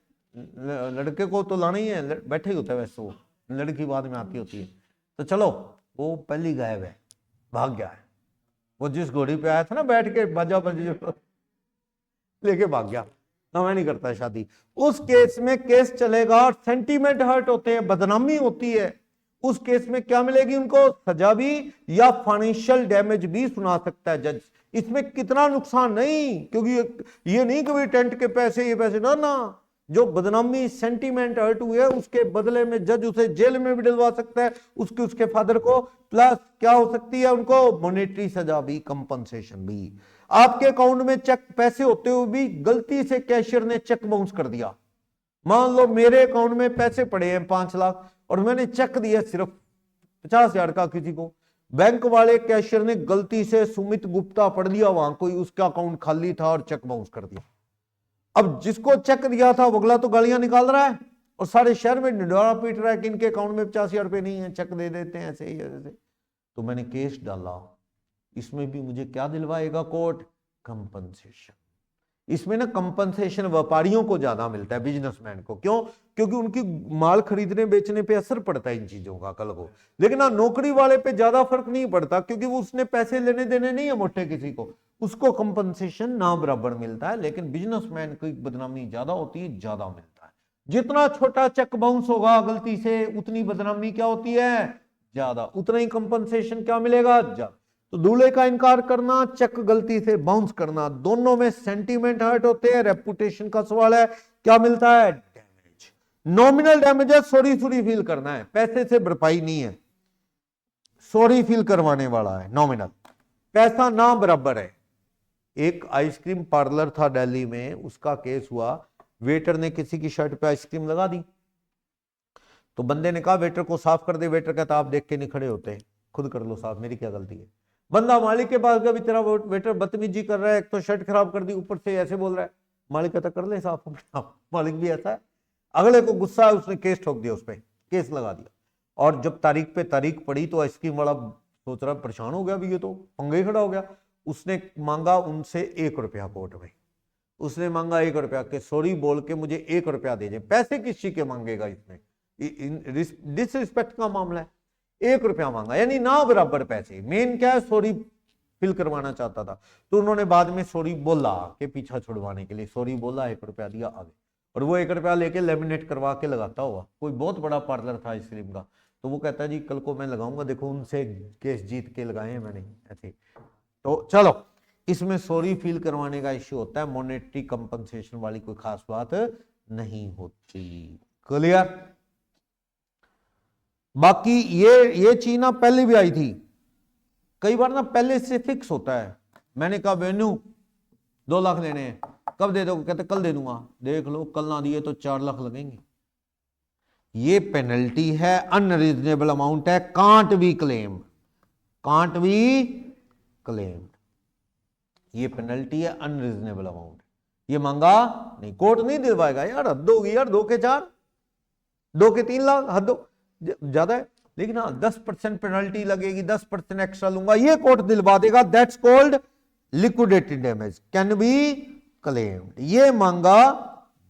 लड़के को तो लाना ही है, बैठे ही होता है वैसे, वो लड़की बाद में आती होती है। तो चलो वो पहली गायब है, भाग गया है। वो जिस घोड़ी पे आया था ना बैठ के बाजा बजे लेके भाग गया, ना मैं नहीं करता शादी। उस केस में केस चलेगा और सेंटीमेंट हर्ट होते हैं, बदनामी होती है। उस केस में क्या मिलेगी उनको? सजा भी या फाइनेंशियल डैमेज भी सुना सकता है जज। इसमें कितना नुकसान नहीं, क्योंकि ये नहीं कि टेंट के पैसे ये पैसे ना ना, जो बदनामी सेंटीमेंट हर्ट हुए है उसके बदले में जज उसे जेल में भी डलवा सकता है, उसके फादर को। प्लस क्या हो सकती है उनको? मॉनेटरी सजा भी, कंपनसेशन भी। आपके अकाउंट में चेक पैसे होते हुए भी गलती से कैशियर ने चेक बाउंस कर दिया। मान लो मेरे अकाउंट में पैसे पड़े हैं 5 लाख और मैंने चेक दिया सिर्फ 50,000 का किसी को, बैंक वाले कैशियर ने गलती से सुमित गुप्ता पढ़ दिया वहां, कोई उसका अकाउंट खाली था और चेक बाउंस कर दिया। अब जिसको चेक दिया था अगला तो गालियां निकाल रहा है और सारे शहर में ढिंढोरा पीट रहा है कि इनके अकाउंट में 50,000 रुपए नहीं है, चेक दे देते हैं ऐसे ही ऐसे। तो मैंने केस डाला, इसमें भी मुझे क्या दिलवाएगा कोर्ट? कंपनसेशन। इसमें ना कंपनसेशन व्यापारियों को ज्यादा मिलता है, बिजनेसमैन को। क्यों? क्योंकि उनकी माल खरीदने बेचने पे असर पड़ता है इन चीजों का कल को। लेकिन ना नौकरी वाले पे ज्यादा फर्क नहीं पड़ता, क्योंकि वो उसने पैसे लेने देने नहीं है मोटे किसी को, उसको कंपनसेशन ना बराबर मिलता है। लेकिन बिजनेसमैन की बदनामी ज्यादा होती है, ज्यादा मिलता है। जितना छोटा चेक बाउंस होगा गलती से, उतनी बदनामी क्या होती है? ज्यादा, उतना ही कंपनसेशन क्या मिलेगा? ज्यादा। तो दूल्हे का इनकार करना, चेक गलती से बाउंस करना, दोनों में सेंटीमेंट हर्ट होते हैं, रेपुटेशन का सवाल है, क्या मिलता है? डैमेज। नॉमिनल डैमेज है, सॉरी सॉरी फील करना है, पैसे से भरपाई नहीं है, सॉरी फील करवाने वाला है नॉमिनल, पैसा ना बराबर है। एक आइसक्रीम पार्लर था दिल्ली में, उसका केस हुआ, वेटर ने किसी की शर्ट पे आइसक्रीम लगा दी, तो बंदे ने कहा वेटर को साफ कर दे। वेटर कहता आप देख के नहीं खड़े होते, खुद कर लो साफ, मेरी क्या गलती है। बंदा मालिक के पास गया, तेरा वेटर बदतमीजी कर रहा है, एक तो शर्ट खराब कर दी, ऊपर से ऐसे बोल रहा है। मालिक कहता कर ले साफ अपने आप। मालिक भी ऐसा है, अगले को गुस्सा है, उसने केस ठोक दिया, उस पर केस लगा दिया। और जब तारीख पे तारीख पड़ी तो आइसक्रीम वाला सोच रहा परेशान हो गया, भी ये तो पंगे खड़ा हो गया। उसने मांगा उनसे 1 रुपया कोर्ट में, उसने मांगा 1 रुपया के सॉरी बोल के मुझे 1 रुपया दे जाए। पैसे किस चीज के मांगेगा, इसमें डिसरिस्पेक्ट का मामला है। 1 रुपया मांगा, यानी ना बराबर पैसे। मेन क्या है, सॉरी फिल करवाना चाहता था, तो उन्होंने बाद में सॉरी बोला कि पीछा छुड़वाने के लिए सॉरी बोला, 1 रुपया दिया आगे। और वो 1 रुपया लेके लेमिनेट करवा के लगाता हुआ, कोई बहुत बड़ा पार्लर था आइसक्रीम का, तो वो कहता है जी कल को मैं लगाऊंगा, देखो उनसे केस जीत के लगाए हैं मैंने ऐसे। तो चलो, इसमें सॉरी फील करवाने का इश्यू होता है, मॉनेटरी कंपनसेशन वाली कोई खास बात नहीं होती। क्लियर? बाकी ये चीज ना पहले भी आई थी, कई बार ना पहले से फिक्स होता है। मैंने कहा वेन्यू 2 लाख लेने हैं, कब दे दोगे? कहते कल दे दूंगा। देख लो, कल ना दिए तो 4 लाख लगेंगे। ये पेनल्टी है, अनरीजनेबल अमाउंट है, can't be claim, can't be claimed. ये पेनल्टी है, अनरीजनेबल अमाउंट। ये मांगा नहीं, कोर्ट नहीं दिलवाएगा यार, हद होगी यार, 2 के 4, 2 के 3 लाख, हद ज्यादा है। लेकिन हाँ 10% पेनल्टी लगेगी, 10% एक्स्ट्रा लूंगा, ये कोर्ट दिलवा देगा। That's called liquidated damage, can be claimed. ये मांगा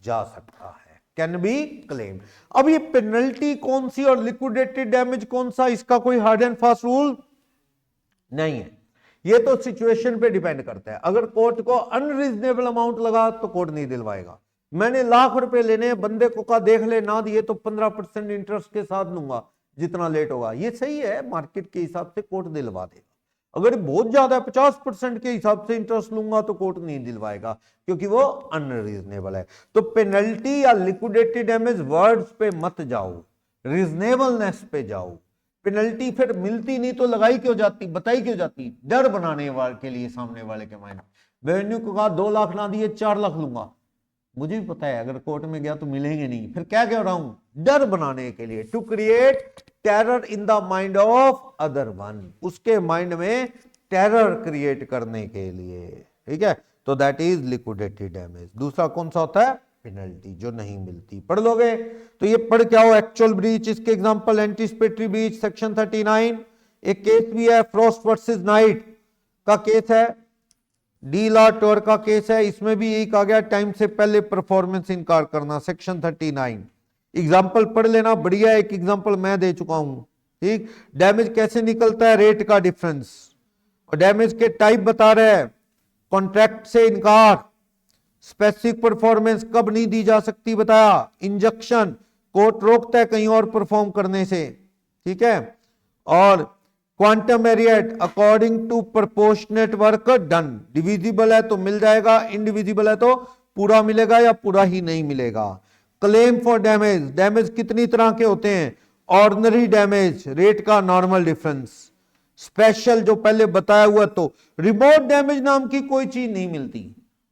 जा सकता है, कैन बी क्लेम्ड। अब ये पेनल्टी कौन सी और लिक्विडेटेड डैमेज कौन सा, इसका कोई हार्ड एंड फास्ट रूल नहीं है। ये तो सिचुएशन पे डिपेंड करता है। अगर कोर्ट को अनरीजनेबल अमाउंट लगा तो कोर्ट नहीं दिलवाएगा। मैंने लाख रुपए लेने, बंदे को कहा देख ले, ना दिए तो 15% इंटरेस्ट के साथ लूंगा जितना लेट होगा। ये सही है, मार्केट के हिसाब से कोर्ट दिलवा देगा। अगर बहुत ज्यादा 50% के हिसाब से इंटरेस्ट लूंगा तो कोर्ट नहीं दिलवाएगा, क्योंकि वो अनरीजनेबल है। तो पेनल्टी या लिक्विडेटेड डैमेज वर्ड्स पे मत जाओ, रीजनेबलनेस पे जाओ। पेनल्टी फिर मिलती नहीं तो लगाई क्यों जाती, बताई क्यों जाती? डर बनाने वाले के लिए, सामने वाले के माइंड में। वेन्यू को कहा 2 लाख ना दिए 4 लाख लूंगा, मुझे भी पता है अगर कोर्ट में गया तो मिलेंगे नहीं, फिर क्या कह रहा हूं, डर बनाने के लिए, to create terror in the mind of other one, उसके माइंड में टेरर क्रिएट करने के लिए। ठीक है, तो दैट इज लिक्विडेटेड डैमेज। दूसरा कौन सा होता है? पेनल्टी, जो नहीं मिलती। पढ़ लोगे तो ये पढ़ क्या हो, एक्चुअल ब्रीच, इसके एग्जांपल एंटीसिपेटरी ब्रीच सेक्शन 39। एक केस भी है, फ्रॉस्ट वर्सेस नाइट का केस है, डी ला टोर का केस है, इसमें भी यही कहा गया टाइम से पहले परफॉर्मेंस इनकार करना, सेक्शन 39। एग्जांपल पढ़ लेना, बढ़िया एक एग्जांपल मैं दे चुका हूं। ठीक, डैमेज कैसे निकलता है, रेट का डिफरेंस, और डैमेज के टाइप बता रहे हैं, कॉन्ट्रैक्ट से इनकार, स्पेसिफिक परफॉर्मेंस कब नहीं दी जा सकती बताया, इंजंक्शन, कोर्ट रोकता है कहीं और परफॉर्म करने से। ठीक है, और क्वांटम एरियट according to proportionate work done, divisible है तो मिल जाएगा, इनडिविजिबल है तो पूरा मिलेगा या पूरा ही नहीं मिलेगा। क्लेम फॉर डैमेज, डैमेज कितनी तरह के होते हैं, ऑर्डिनरी डैमेज, रेट का नॉर्मल डिफरेंस, स्पेशल जो पहले बताया हुआ, तो रिमोट डैमेज नाम की कोई चीज नहीं मिलती।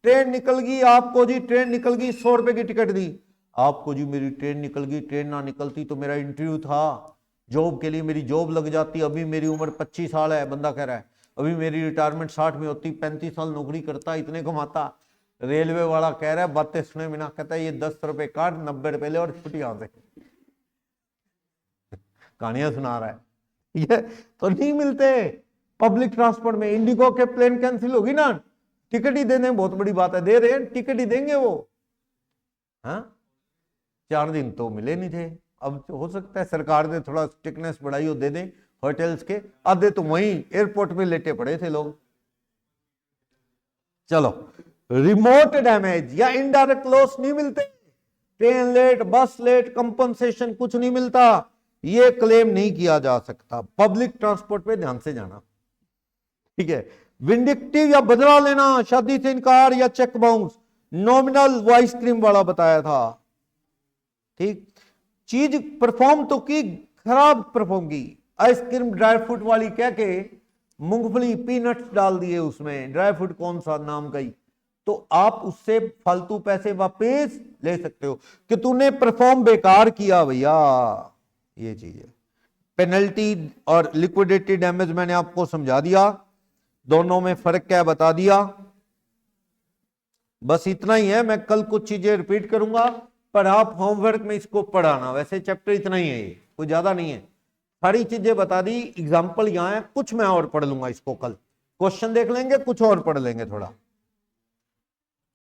ट्रेन निकल गई आपको जी, ट्रेन निकल गई, 100 रुपए की टिकट दी आपको जी, मेरी ट्रेन निकल गई, ट्रेन ना निकलती तो मेरा इंटरव्यू था जॉब के लिए, मेरी जॉब लग जाती, अभी मेरी उम्र 25 साल है, बंदा कह रहा है, अभी मेरी रिटायरमेंट 60 में होती, 35 साल नौकरी करता, इतने कमाता। रेलवे वाला कह रहा है, बातें सुने बिना, कहता है ये 10 रुपए काट, 90 रुपए ले और छुट्टी यहां से। कहानियां सुना रहा है ये, तो नहीं मिलते पब्लिक ट्रांसपोर्ट में। इंडिगो के प्लेन कैंसिल होगी ना, टिकट ही देने, बहुत बड़ी बात है, दे रहे हैं, टिकट ही देंगे वो। हाँ, 4 दिन तो मिले नहीं थे, अब हो सकता है सरकार ने थोड़ा स्ट्रिक्टनेस बढ़ाई हो, दे दें। होटल्स के आधे तो वहीं एयरपोर्ट में लेटे पड़े थे लोग। चलो, रिमोट डैमेज या इनडायरेक्ट लॉस नहीं मिलते, ट्रेन लेट, बस लेट, कंपनसेशन कुछ नहीं मिलता, ये क्लेम नहीं किया जा सकता। पब्लिक ट्रांसपोर्ट पे ध्यान से जाना। ठीक है, विंडिक्टिव या बदला लेना, शादी से इनकार या चेक बाउंस, नॉमिनल वो आइसक्रीम वाला बताया था। ठीक, चीज परफॉर्म तो की, खराब परफॉर्म की, आइसक्रीम ड्राई फ्रूट वाली कह के मूंगफली पीनट्स डाल दिए उसमें, ड्राई फ्रूट कौन सा नाम का ही, तो आप उससे फालतू पैसे वापस ले सकते हो कि तूने परफॉर्म बेकार किया भैया, ये चीज है। पेनल्टी और लिक्विडेटरी डैमेज मैंने आपको समझा दिया, दोनों में फर्क क्या है बता दिया। बस इतना ही है, मैं कल कुछ चीजें रिपीट करूंगा, पर आप होमवर्क में इसको पढ़ाना। वैसे चैप्टर इतना ही है, ये कोई ज्यादा नहीं है, सारी चीजें बता दी। एग्जाम्पल यहां है, कुछ मैं और पढ़ लूंगा इसको, कल क्वेश्चन देख लेंगे, कुछ और पढ़ लेंगे थोड़ा।